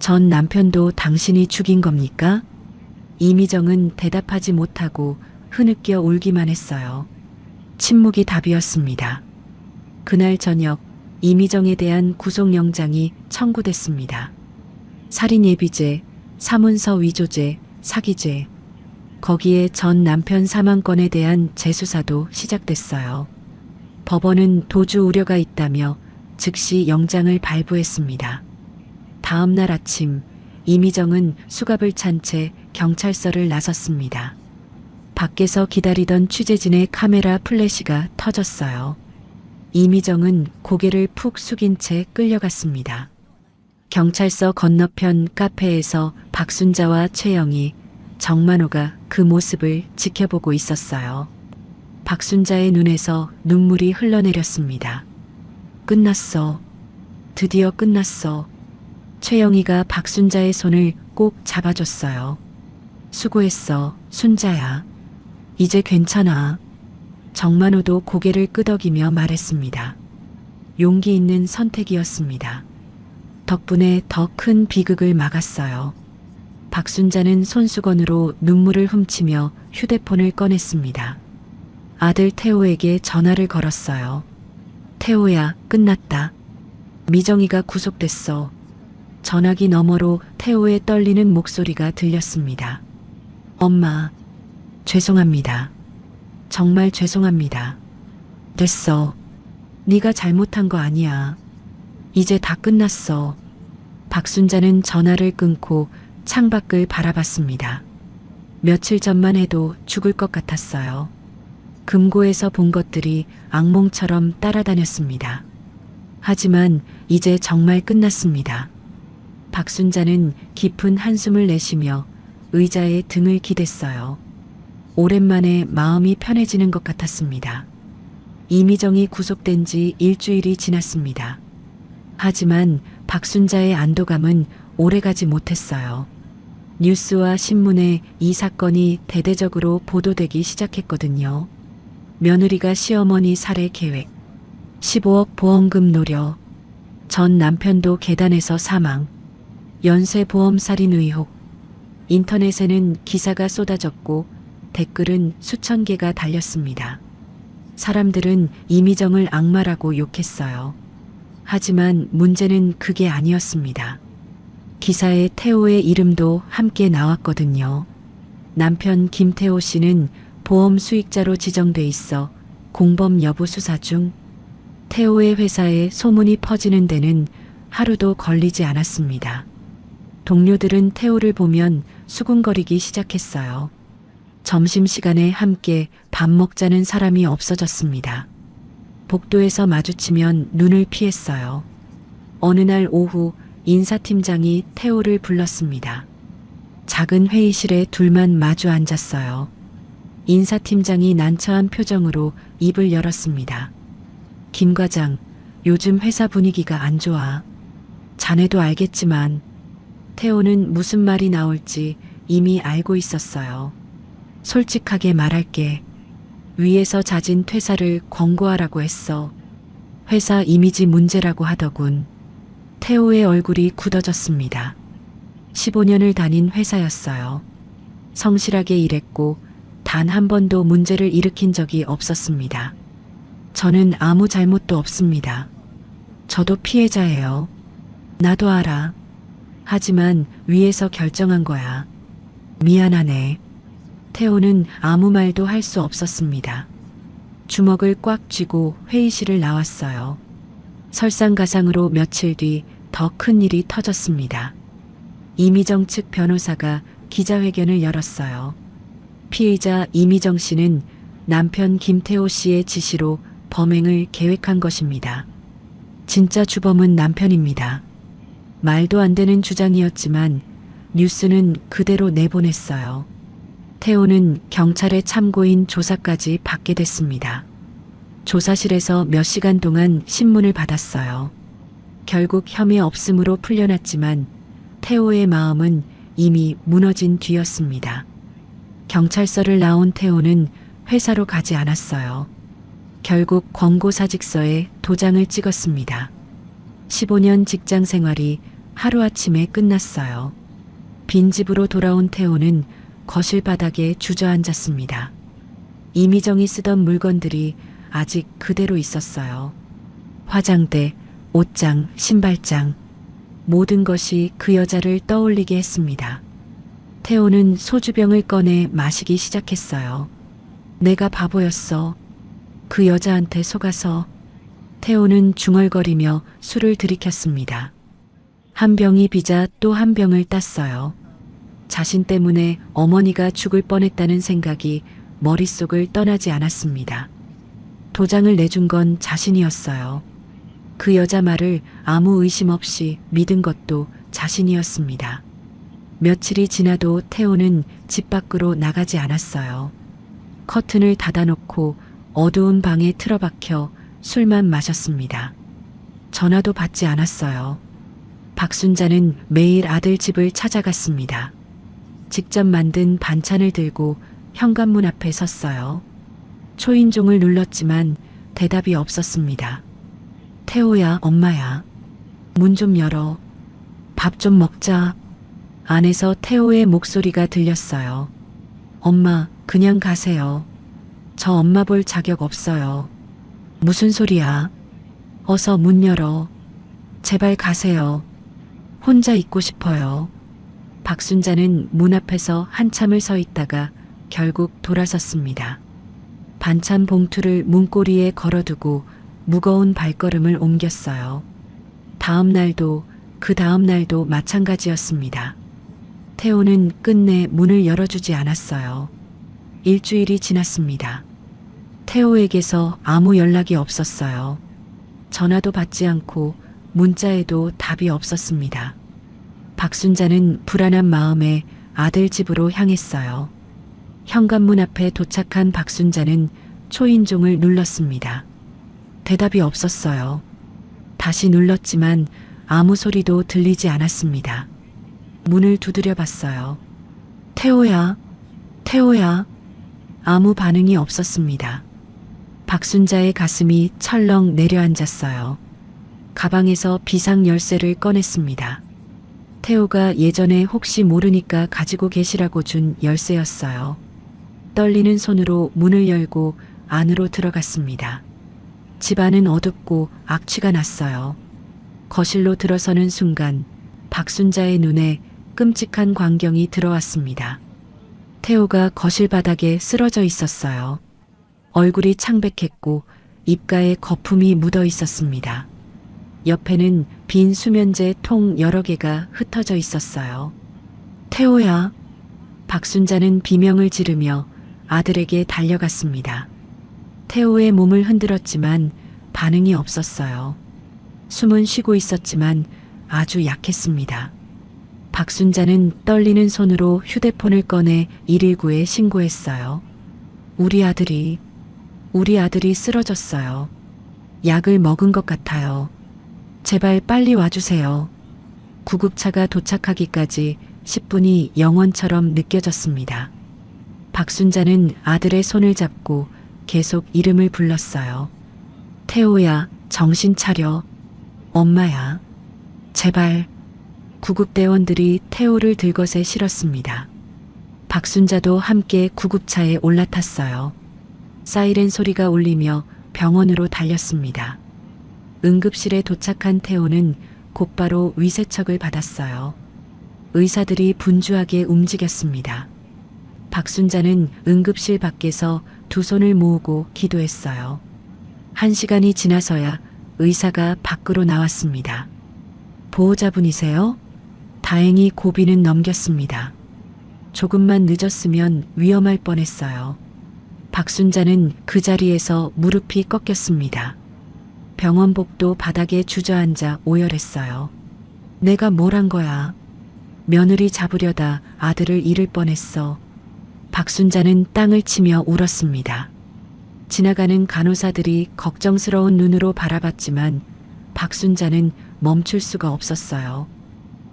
B: 전 남편도 당신이 죽인 겁니까? 이미정은 대답하지 못하고 흐느껴 울기만 했어요. 침묵이 답이었습니다. 그날 저녁 이미정에 대한 구속영장이 청구됐습니다. 살인예비죄, 사문서 위조죄, 사기죄, 거기에 전 남편 사망건에 대한 재수사도 시작됐어요. 법원은 도주 우려가 있다며 즉시 영장을 발부했습니다. 다음 날 아침 이미정은 수갑을 찬 채 경찰서를 나섰습니다. 밖에서 기다리던 취재진의 카메라 플래시가 터졌어요. 이미정은 고개를 푹 숙인 채 끌려갔습니다. 경찰서 건너편 카페에서 박순자와 최영희, 정만호가 그 모습을 지켜보고 있었어요. 박순자의 눈에서 눈물이 흘러내렸습니다. 끝났어. 드디어 끝났어. 최영희가 박순자의 손을 꼭 잡아줬어요. 수고했어, 순자야. 이제 괜찮아. 정만호도 고개를 끄덕이며 말했습니다. 용기 있는 선택이었습니다. 덕분에 더 큰 비극을 막았어요. 박순자는 손수건으로 눈물을 훔치며 휴대폰을 꺼냈습니다. 아들 태호에게 전화를 걸었어요. 태호야, 끝났다. 미정이가 구속됐어. 전화기 너머로 태호의 떨리는 목소리가 들렸습니다. 엄마, 죄송합니다. 정말 죄송합니다. 됐어. 네가 잘못한 거 아니야. 이제 다 끝났어. 박순자는 전화를 끊고 창밖을 바라봤습니다. 며칠 전만 해도 죽을 것 같았어요. 금고에서 본 것들이 악몽처럼 따라다녔습니다. 하지만 이제 정말 끝났습니다. 박순자는 깊은 한숨을 내쉬며 의자에 등을 기댔어요. 오랜만에 마음이 편해지는 것 같았습니다. 이미정이 구속된 지 일주일이 지났습니다. 하지만 박순자의 안도감은 오래가지 못했어요. 뉴스와 신문에 이 사건이 대대적으로 보도되기 시작했거든요. 며느리가 시어머니 살해 계획, 15억 보험금 노려, 전 남편도 계단에서 사망, 연쇄보험 살인 의혹. 인터넷에는 기사가 쏟아졌고 댓글은 수천 개가 달렸습니다. 사람들은 이미정을 악마라고 욕했어요. 하지만 문제는 그게 아니었습니다. 기사에 태호의 이름도 함께 나왔거든요. 남편 김태호 씨는 보험 수익자로 지정돼 있어 공범 여부 수사 중. 태호의 회사에 소문이 퍼지는 데는 하루도 걸리지 않았습니다. 동료들은 태호를 보면 수군거리기 시작했어요. 점심시간에 함께 밥 먹자는 사람이 없어졌습니다. 복도에서 마주치면 눈을 피했어요. 어느 날 오후 인사팀장이 태호를 불렀습니다. 작은 회의실에 둘만 마주 앉았어요. 인사팀장이 난처한 표정으로 입을 열었습니다. 김 과장, 요즘 회사 분위기가 안 좋아. 자네도 알겠지만. 태호는 무슨 말이 나올지 이미 알고 있었어요. 솔직하게 말할게. 위에서 잦은 퇴사를 권고하라고 했어. 회사 이미지 문제라고 하더군. 태호의 얼굴이 굳어졌습니다. 15년을 다닌 회사였어요. 성실하게 일했고 단 한 번도 문제를 일으킨 적이 없었습니다. 저는 아무 잘못도 없습니다. 저도 피해자예요. 나도 알아. 하지만 위에서 결정한 거야. 미안하네. 태호는 아무 말도 할 수 없었습니다. 주먹을 꽉 쥐고 회의실을 나왔어요. 설상가상으로 며칠 뒤 더 큰 일이 터졌습니다. 이미정 측 변호사가 기자회견을 열었어요. 피의자 이미정 씨는 남편 김태호 씨의 지시로 범행을 계획한 것입니다. 진짜 주범은 남편입니다. 말도 안 되는 주장이었지만 뉴스는 그대로 내보냈어요. 태호는 경찰의 참고인 조사까지 받게 됐습니다. 조사실에서 몇 시간 동안 신문을 받았어요. 결국 혐의 없음으로 풀려났지만 태호의 마음은 이미 무너진 뒤였습니다. 경찰서를 나온 태호는 회사로 가지 않았어요. 결국 권고사직서에 도장을 찍었습니다. 15년 직장 생활이 하루아침에 끝났어요. 빈집으로 돌아온 태호는 거실 바닥에 주저앉았습니다. 이미정이 쓰던 물건들이 아직 그대로 있었어요. 화장대, 옷장, 신발장, 모든 것이 그 여자를 떠올리게 했습니다. 태호는 소주병을 꺼내 마시기 시작했어요. 내가 바보였어. 그 여자한테 속아서. 태호는 중얼거리며 술을 들이켰습니다. 한 병이 비자 또 한 병을 땄어요. 자신 때문에 어머니가 죽을 뻔했다는 생각이 머릿속을 떠나지 않았습니다. 도장을 내준 건 자신이었어요. 그 여자 말을 아무 의심 없이 믿은 것도 자신이었습니다. 며칠이 지나도 태호는 집 밖으로 나가지 않았어요. 커튼을 닫아놓고 어두운 방에 틀어박혀 술만 마셨습니다. 전화도 받지 않았어요. 박순자는 매일 아들 집을 찾아갔습니다. 직접 만든 반찬을 들고 현관문 앞에 섰어요. 초인종을 눌렀지만 대답이 없었습니다. 태호야, 엄마야. 문 좀 열어. 밥 좀 먹자. 안에서 태호의 목소리가 들렸어요. 엄마, 그냥 가세요. 저 엄마 볼 자격 없어요. 무슨 소리야? 어서 문 열어. 제발 가세요. 혼자 있고 싶어요. 박순자는 문 앞에서 한참을 서 있다가 결국 돌아섰습니다. 반찬 봉투를 문고리에 걸어두고 무거운 발걸음을 옮겼어요. 다음 날도 그 다음 날도 마찬가지였습니다. 태호는 끝내 문을 열어주지 않았어요. 일주일이 지났습니다. 태호에게서 아무 연락이 없었어요. 전화도 받지 않고 문자에도 답이 없었습니다. 박순자는 불안한 마음에 아들 집으로 향했어요. 현관문 앞에 도착한 박순자는 초인종을 눌렀습니다. 대답이 없었어요. 다시 눌렀지만 아무 소리도 들리지 않았습니다. 문을 두드려 봤어요. 태호야, 태호야. 아무 반응이 없었습니다. 박순자의 가슴이 철렁 내려앉았어요. 가방에서 비상 열쇠를 꺼냈습니다. 태호가 예전에 혹시 모르니까 가지고 계시라고 준 열쇠였어요. 떨리는 손으로 문을 열고 안으로 들어갔습니다. 집안은 어둡고 악취가 났어요. 거실로 들어서는 순간 박순자의 눈에 끔찍한 광경이 들어왔습니다. 태호가 거실 바닥에 쓰러져 있었어요. 얼굴이 창백했고 입가에 거품이 묻어 있었습니다. 옆에는 빈 수면제 통 여러 개가 흩어져 있었어요. 태호야. 박순자는 비명을 지르며 아들에게 달려갔습니다. 태호의 몸을 흔들었지만 반응이 없었어요. 숨은 쉬고 있었지만 아주 약했습니다. 박순자는 떨리는 손으로 휴대폰을 꺼내 119에 신고했어요. 우리 아들이 쓰러졌어요. 약을 먹은 것 같아요. 제발 빨리 와주세요. 구급차가 도착하기까지 10분이 영원처럼 느껴졌습니다. 박순자는 아들의 손을 잡고 계속 이름을 불렀어요. 태호야, 정신 차려. 엄마야. 제발. 구급대원들이 태호를 들것에 실었습니다. 박순자도 함께 구급차에 올라탔어요. 사이렌 소리가 울리며 병원으로 달렸습니다. 응급실에 도착한 태호는 곧바로 위세척을 받았어요. 의사들이 분주하게 움직였습니다. 박순자는 응급실 밖에서 두 손을 모으고 기도했어요. 1시간이 지나서야 의사가 밖으로 나왔습니다. 보호자분이세요? 다행히 고비는 넘겼습니다. 조금만 늦었으면 위험할 뻔했어요. 박순자는 그 자리에서 무릎이 꺾였습니다. 병원복도 바닥에 주저앉아 오열했어요. 내가 뭘 한 거야? 며느리 잡으려다 아들을 잃을 뻔했어. 박순자는 땅을 치며 울었습니다. 지나가는 간호사들이 걱정스러운 눈으로 바라봤지만 박순자는 멈출 수가 없었어요.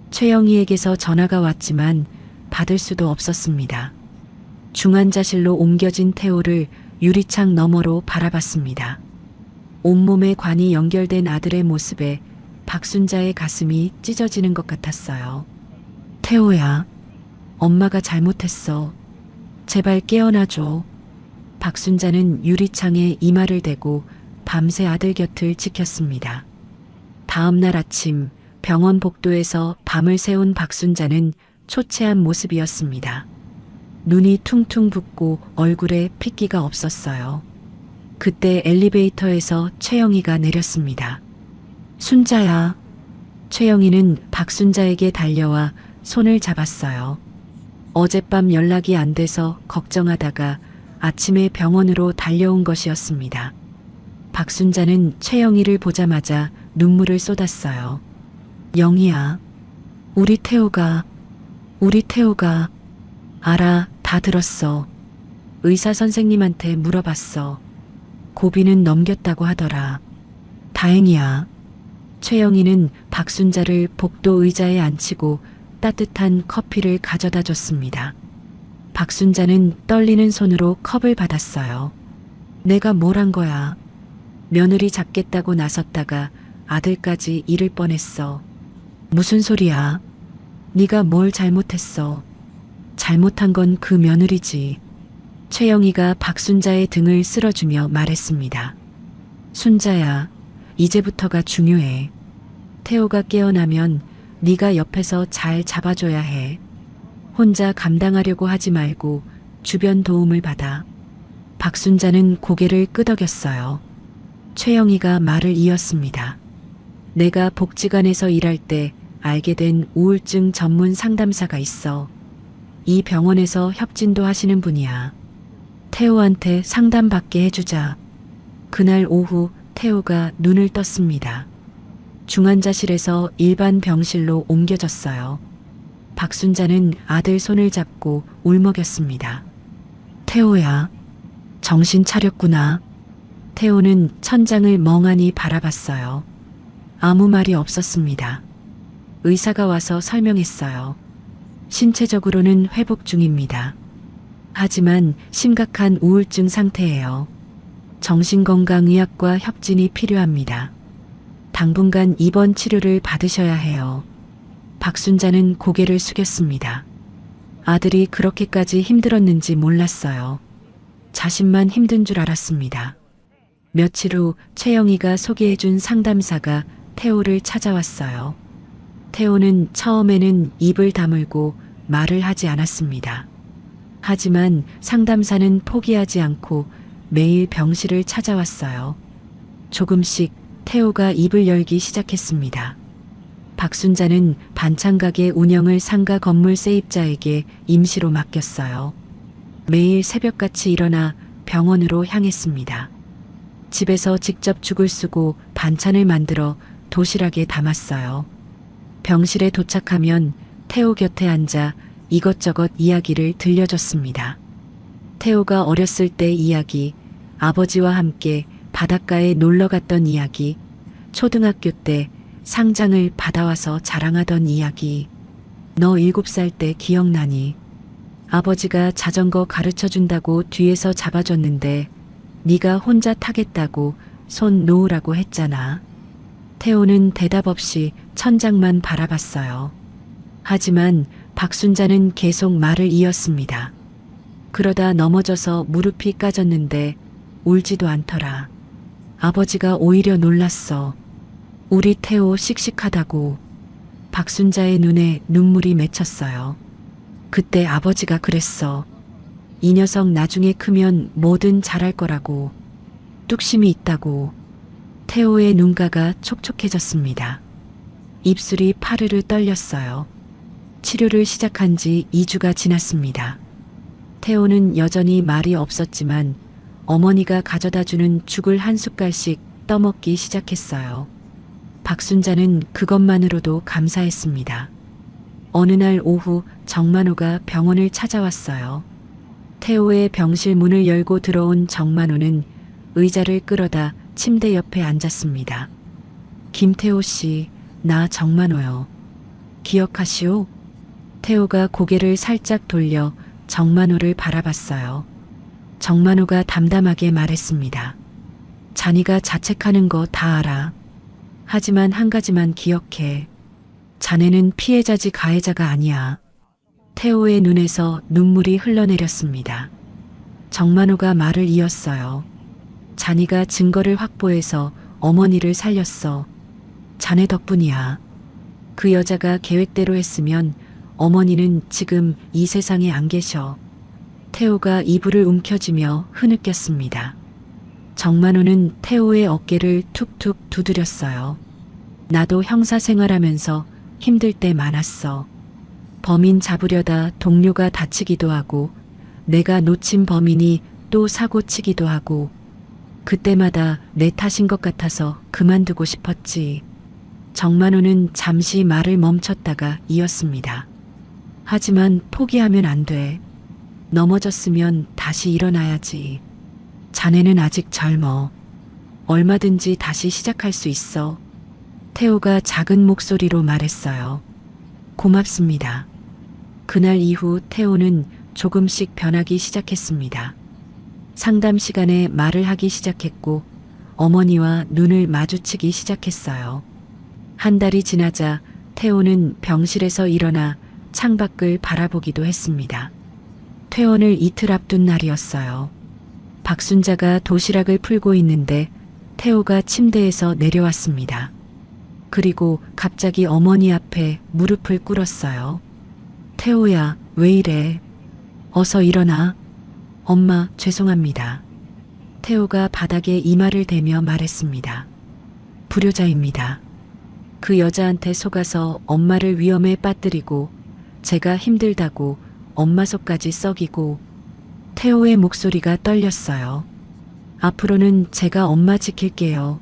B: 최영희에게서 전화가 왔지만 받을 수도 없었습니다. 중환자실로 옮겨진 태호를 유리창 너머로 바라봤습니다. 온몸에 관이 연결된 아들의 모습에 박순자의 가슴이 찢어지는 것 같았어요. 태호야, 엄마가 잘못했어. 제발 깨어나줘. 박순자는 유리창에 이마를 대고 밤새 아들 곁을 지켰습니다. 다음 날 아침 병원 복도에서 밤을 새운 박순자는 초췌한 모습이었습니다. 눈이 퉁퉁 붓고 얼굴에 핏기가 없었어요. 그때 엘리베이터에서 최영희가 내렸습니다. 순자야. 최영희는 박순자에게 달려와 손을 잡았어요. 어젯밤 연락이 안 돼서 걱정하다가 아침에 병원으로 달려온 것이었습니다. 박순자는 최영희를 보자마자 눈물을 쏟았어요. 영희야, 우리 태호가 알아, 다 들었어. 의사 선생님한테 물어봤어. 고비는 넘겼다고 하더라. 다행이야. 최영희는 박순자를 복도 의자에 앉히고 따뜻한 커피를 가져다 줬습니다. 박순자는 떨리는 손으로 컵을 받았어요. 내가 뭘 한 거야. 며느리 잡겠다고 나섰다가 아들까지 잃을 뻔했어. 무슨 소리야. 네가 뭘 잘못했어. 잘못한 건 그 며느리지. 최영희가 박순자의 등을 쓸어주며 말했습니다. 순자야, 이제부터가 중요해. 태호가 깨어나면 네가 옆에서 잘 잡아줘야 해. 혼자 감당하려고 하지 말고 주변 도움을 받아. 박순자는 고개를 끄덕였어요. 최영희가 말을 이었습니다. 내가 복지관에서 일할 때 알게 된 우울증 전문 상담사가 있어. 이 병원에서 협진도 하시는 분이야. 태호한테 상담받게 해주자. 그날 오후 태호가 눈을 떴습니다. 중환자실에서 일반 병실로 옮겨졌어요. 박순자는 아들 손을 잡고 울먹였습니다. 태호야, 정신 차렸구나. 태호는 천장을 멍하니 바라봤어요. 아무 말이 없었습니다. 의사가 와서 설명했어요. 신체적으로는 회복 중입니다. 하지만 심각한 우울증 상태예요. 정신건강의학과 협진이 필요합니다. 당분간 입원 치료를 받으셔야 해요. 박순자는 고개를 숙였습니다. 아들이 그렇게까지 힘들었는지 몰랐어요. 자신만 힘든 줄 알았습니다. 며칠 후 최영희가 소개해준 상담사가 태호를 찾아왔어요. 태호는 처음에는 입을 다물고 말을 하지 않았습니다. 하지만 상담사는 포기하지 않고 매일 병실을 찾아왔어요. 조금씩 태호가 입을 열기 시작했습니다. 박순자는 반찬가게 운영을 상가 건물 세입자에게 임시로 맡겼어요. 매일 새벽같이 일어나 병원으로 향했습니다. 집에서 직접 죽을 쓰고 반찬을 만들어 도시락에 담았어요. 병실에 도착하면 태호 곁에 앉아 이것저것 이야기를 들려줬습니다. 태호가 어렸을 때 이야기, 아버지와 함께 바닷가에 놀러 갔던 이야기, 초등학교 때 상장을 받아와서 자랑하던 이야기. 너 7살 때 기억나니? 아버지가 자전거 가르쳐준다고 뒤에서 잡아줬는데 네가 혼자 타겠다고 손 놓으라고 했잖아. 태호는 대답 없이 천장만 바라봤어요. 하지만 박순자는 계속 말을 이었습니다. 그러다 넘어져서 무릎이 까졌는데 울지도 않더라. 아버지가 오히려 놀랐어. 우리 태호 씩씩하다고. 박순자의 눈에 눈물이 맺혔어요. 그때 아버지가 그랬어. 이 녀석 나중에 크면 뭐든 잘할 거라고. 뚝심이 있다고. 태호의 눈가가 촉촉해졌습니다. 입술이 파르르 떨렸어요. 치료를 시작한 지 2주가 지났습니다. 태호는 여전히 말이 없었지만 어머니가 가져다주는 죽을 한 숟갈씩 떠먹기 시작했어요. 박순자는 그것만으로도 감사했습니다. 어느 날 오후 정만호가 병원을 찾아왔어요. 태호의 병실 문을 열고 들어온 정만호는 의자를 끌어다 침대 옆에 앉았습니다. 김태호 씨, 나 정만호요. 기억하시오? 태호가 고개를 살짝 돌려 정만호를 바라봤어요. 정만호가 담담하게 말했습니다. 자니가 자책하는 거 다 알아. 하지만 한 가지만 기억해. 자네는 피해자지 가해자가 아니야. 태호의 눈에서 눈물이 흘러내렸습니다. 정만호가 말을 이었어요. 자네가 증거를 확보해서 어머니를 살렸어. 자네 덕분이야. 그 여자가 계획대로 했으면 어머니는 지금 이 세상에 안 계셔. 태호가 이불을 움켜쥐며 흐느꼈습니다. 정만호는 태호의 어깨를 툭툭 두드렸어요. 나도 형사 생활하면서 힘들 때 많았어. 범인 잡으려다 동료가 다치기도 하고 내가 놓친 범인이 또 사고 치기도 하고 그때마다 내 탓인 것 같아서 그만두고 싶었지. 정만호는 잠시 말을 멈췄다가 이었습니다. 하지만 포기하면 안 돼. 넘어졌으면 다시 일어나야지. 자네는 아직 젊어. 얼마든지 다시 시작할 수 있어. 태호가 작은 목소리로 말했어요. 고맙습니다. 그날 이후 태호는 조금씩 변하기 시작했습니다. 상담 시간에 말을 하기 시작했고 어머니와 눈을 마주치기 시작했어요. 한 달이 지나자 태호는 병실에서 일어나 창밖을 바라보기도 했습니다. 퇴원을 이틀 앞둔 날이었어요. 박순자가 도시락을 풀고 있는데 태호가 침대에서 내려왔습니다. 그리고 갑자기 어머니 앞에 무릎을 꿇었어요. 태호야, 왜 이래? 어서 일어나. 엄마, 죄송합니다. 태호가 바닥에 이마를 대며 말했습니다. 불효자입니다. 그 여자한테 속아서 엄마를 위험에 빠뜨리고 제가 힘들다고 엄마 속까지 썩이고. 태호의 목소리가 떨렸어요. 앞으로는 제가 엄마 지킬게요.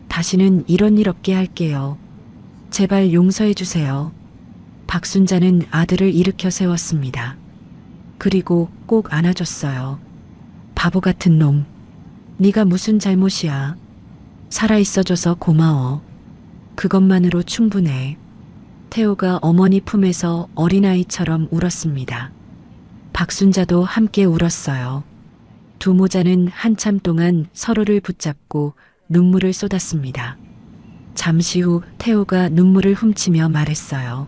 B: 다시는 이런 일 없게 할게요. 제발 용서해 주세요. 박순자는 아들을 일으켜 세웠습니다. 그리고 꼭 안아줬어요. 바보 같은 놈. 네가 무슨 잘못이야. 살아있어줘서 고마워. 그것만으로 충분해. 태호가 어머니 품에서 어린아이처럼 울었습니다. 박순자도 함께 울었어요. 두 모자는 한참 동안 서로를 붙잡고 눈물을 쏟았습니다. 잠시 후 태호가 눈물을 훔치며 말했어요.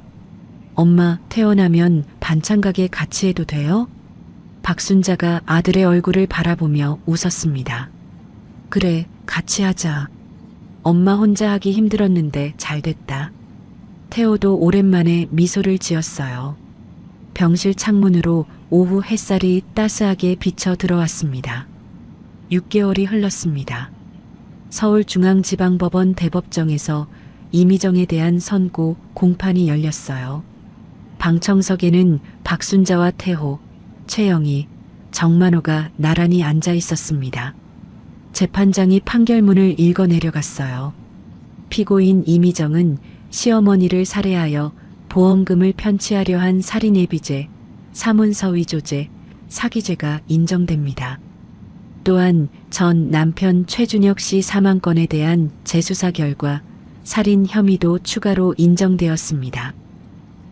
B: 엄마, 태어나면 반찬 가게 같이 해도 돼요? 박순자가 아들의 얼굴을 바라보며 웃었습니다. 그래, 같이 하자. 엄마 혼자 하기 힘들었는데 잘 됐다. 태호도 오랜만에 미소를 지었어요. 병실 창문으로 오후 햇살이 따스하게 비쳐 들어왔습니다. 6개월이 흘렀습니다. 서울중앙지방법원 대법정에서 이미정에 대한 선고 공판이 열렸어요. 방청석에는 박순자와 태호, 최영희, 정만호가 나란히 앉아 있었습니다. 재판장이 판결문을 읽어 내려갔어요. 피고인 이미정은 시어머니를 살해하여 보험금을 편취하려 한 살인예비죄, 사문서위조죄, 사기죄가 인정됩니다. 또한 전 남편 최준혁 씨 사망건에 대한 재수사 결과 살인 혐의도 추가로 인정되었습니다.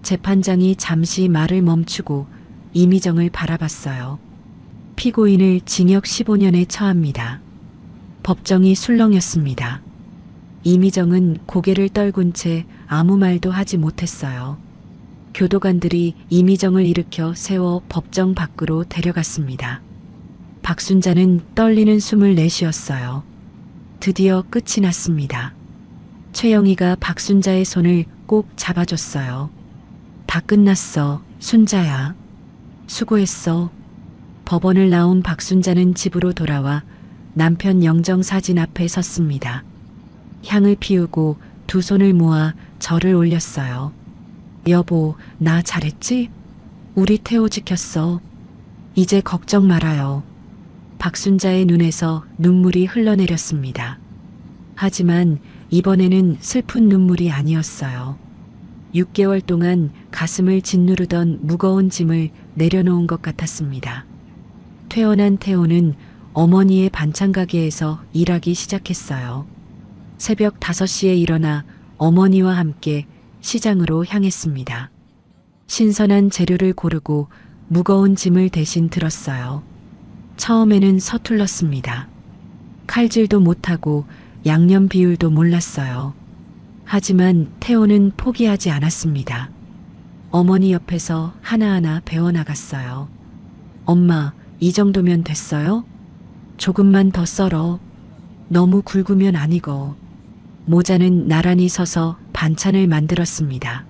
B: 재판장이 잠시 말을 멈추고 이미정을 바라봤어요. 피고인을 징역 15년에 처합니다. 법정이 술렁였습니다. 이미정은 고개를 떨군 채 아무 말도 하지 못했어요. 교도관들이 이미정을 일으켜 세워 법정 밖으로 데려갔습니다. 박순자는 떨리는 숨을 내쉬었어요. 드디어 끝이 났습니다. 최영희가 박순자의 손을 꼭 잡아줬어요. 다 끝났어, 순자야. 수고했어. 법원을 나온 박순자는 집으로 돌아와 남편 영정 사진 앞에 섰습니다. 향을 피우고 두 손을 모아 절을 올렸어요. 여보, 나 잘했지? 우리 태호 지켰어. 이제 걱정 말아요. 박순자의 눈에서 눈물이 흘러내렸습니다. 하지만 이번에는 슬픈 눈물이 아니었어요. 6개월 동안 가슴을 짓누르던 무거운 짐을 내려놓은 것 같았습니다. 퇴원한 태호는 어머니의 반찬 가게에서 일하기 시작했어요. 새벽 5시에 일어나 어머니와 함께 시장으로 향했습니다. 신선한 재료를 고르고 무거운 짐을 대신 들었어요. 처음에는 서툴렀습니다. 칼질도 못하고 양념 비율도 몰랐어요. 하지만 태호는 포기하지 않았습니다. 어머니 옆에서 하나하나 배워나갔어요. 엄마, 이 정도면 됐어요? 조금만 더 썰어. 너무 굵으면 안 익어. 모자는 나란히 서서 반찬을 만들었습니다.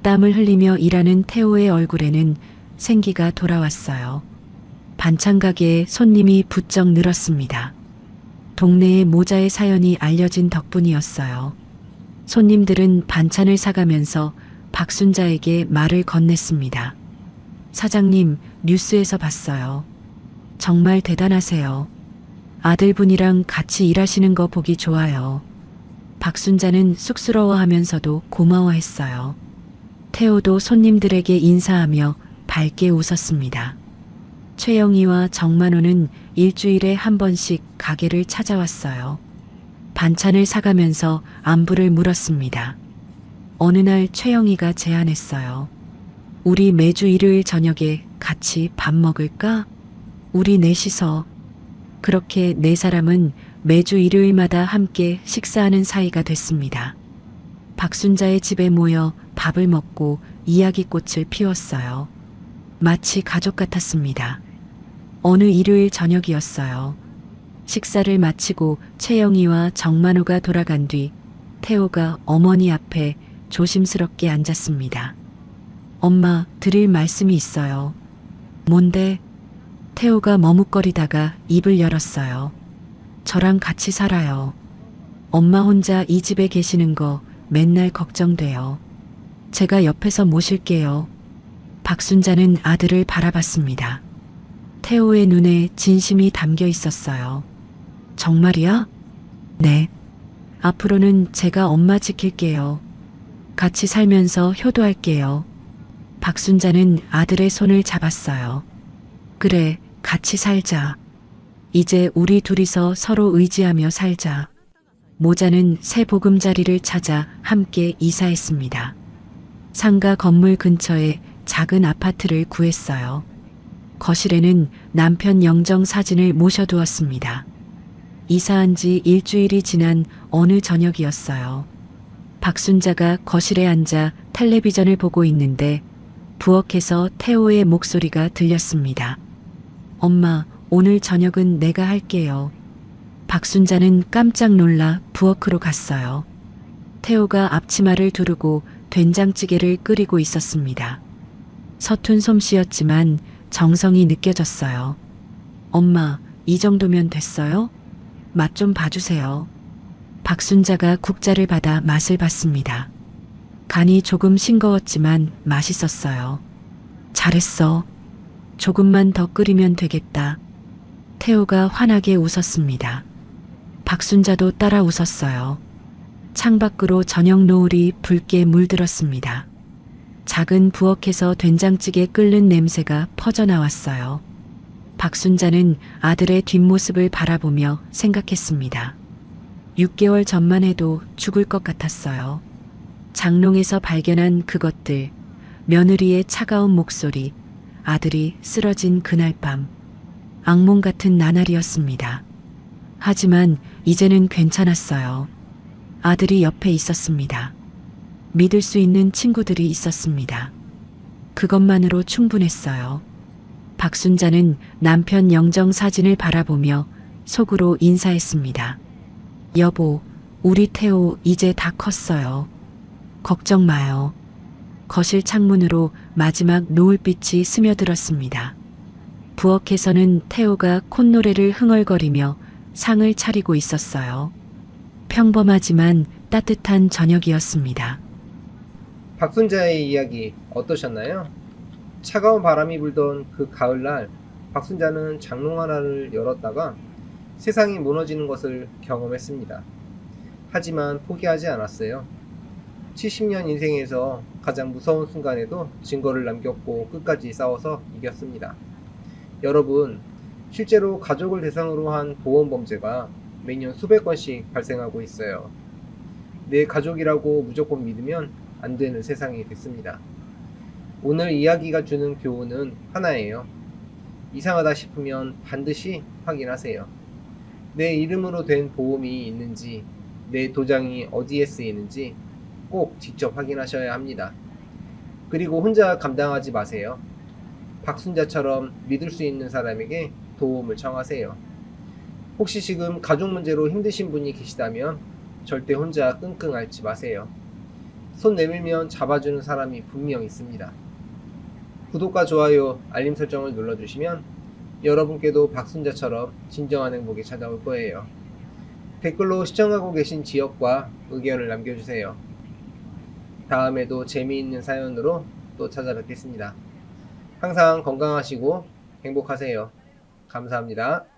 B: 땀을 흘리며 일하는 태호의 얼굴에는 생기가 돌아왔어요. 반찬 가게에 손님이 부쩍 늘었습니다. 동네에 모자의 사연이 알려진 덕분이었어요. 손님들은 반찬을 사가면서 박순자에게 말을 건넸습니다. 사장님, 뉴스에서 봤어요. 정말 대단하세요. 아들분이랑 같이 일하시는 거 보기 좋아요. 박순자는 쑥스러워하면서도 고마워했어요. 태호도 손님들에게 인사하며 밝게 웃었습니다. 최영희와 정만호는 일주일에 한 번씩 가게를 찾아왔어요. 반찬을 사가면서 안부를 물었습니다. 어느 날 최영희가 제안했어요. 우리 매주 일요일 저녁에 같이 밥 먹을까? 우리 넷이서. 그렇게 네 사람은 매주 일요일마다 함께 식사하는 사이가 됐습니다. 박순자의 집에 모여 밥을 먹고 이야기꽃을 피웠어요. 마치 가족 같았습니다. 어느 일요일 저녁이었어요. 식사를 마치고 최영희와 정만호가 돌아간 뒤 태호가 어머니 앞에 조심스럽게 앉았습니다. 엄마, 드릴 말씀이 있어요. 뭔데? 태호가 머뭇거리다가 입을 열었어요. 저랑 같이 살아요. 엄마 혼자 이 집에 계시는 거 맨날 걱정돼요. 제가 옆에서 모실게요. 박순자는 아들을 바라봤습니다. 태호의 눈에 진심이 담겨 있었어요. 정말이야? 네. 앞으로는 제가 엄마 지킬게요. 같이 살면서 효도할게요. 박순자는 아들의 손을 잡았어요. 그래, 같이 살자. 이제 우리 둘이서 서로 의지하며 살자. 모자는 새 보금자리를 찾아 함께 이사했습니다. 상가 건물 근처에 작은 아파트를 구했어요. 거실에는 남편 영정 사진을 모셔두었습니다. 이사한 지 일주일이 지난 어느 저녁이었어요. 박순자가 거실에 앉아 텔레비전을 보고 있는데 부엌에서 태호의 목소리가 들렸습니다. 엄마, 오늘 저녁은 내가 할게요. 박순자는 깜짝 놀라 부엌으로 갔어요. 태호가 앞치마를 두르고 된장찌개를 끓이고 있었습니다. 서툰 솜씨였지만 정성이 느껴졌어요. 엄마, 이 정도면 됐어요? 맛 좀 봐주세요. 박순자가 국자를 받아 맛을 봤습니다. 간이 조금 싱거웠지만 맛있었어요. 잘했어. 조금만 더 끓이면 되겠다. 태호가 환하게 웃었습니다. 박순자도 따라 웃었어요. 창밖으로 저녁 노을이 붉게 물들었습니다. 작은 부엌에서 된장찌개 끓는 냄새가 퍼져나왔어요. 박순자는 아들의 뒷모습을 바라보며 생각했습니다. 6개월 전만 해도 죽을 것 같았어요. 장롱에서 발견한 그것들, 며느리의 차가운 목소리, 아들이 쓰러진 그날 밤. 악몽 같은 나날이었습니다. 하지만 이제는 괜찮았어요. 아들이 옆에 있었습니다. 믿을 수 있는 친구들이 있었습니다. 그것만으로 충분했어요. 박순자는 남편 영정 사진을 바라보며 속으로 인사했습니다. 여보, 우리 태호 이제 다 컸어요. 걱정 마요. 거실 창문으로 마지막 노을빛이 스며들었습니다. 부엌에서는 태호가 콧노래를 흥얼거리며 상을 차리고 있었어요. 평범하지만 따뜻한 저녁이었습니다.
C: 박순자의 이야기 어떠셨나요? 차가운 바람이 불던 그 가을날 박순자는 장롱 하나를 열었다가 세상이 무너지는 것을 경험했습니다. 하지만 포기하지 않았어요. 70년 인생에서 가장 무서운 순간에도 증거를 남겼고 끝까지 싸워서 이겼습니다. 여러분, 실제로 가족을 대상으로 한 보험 범죄가 매년 수백 건씩 발생하고 있어요. 내 가족이라고 무조건 믿으면 안 되는 세상이 됐습니다. 오늘 이야기가 주는 교훈은 하나예요. 이상하다 싶으면 반드시 확인하세요. 내 이름으로 된 보험이 있는지, 내 도장이 어디에 쓰이는지 꼭 직접 확인하셔야 합니다. 그리고 혼자 감당하지 마세요. 박순자처럼 믿을 수 있는 사람에게 도움을 청하세요. 혹시 지금 가족 문제로 힘드신 분이 계시다면 절대 혼자 끙끙 앓지 마세요. 손 내밀면 잡아주는 사람이 분명 있습니다. 구독과 좋아요, 알림 설정을 눌러주시면 여러분께도 박순자처럼 진정한 행복이 찾아올 거예요. 댓글로 시청하고 계신 지역과 의견을 남겨주세요. 다음에도 재미있는 사연으로 또 찾아뵙겠습니다. 항상 건강하시고 행복하세요. 감사합니다.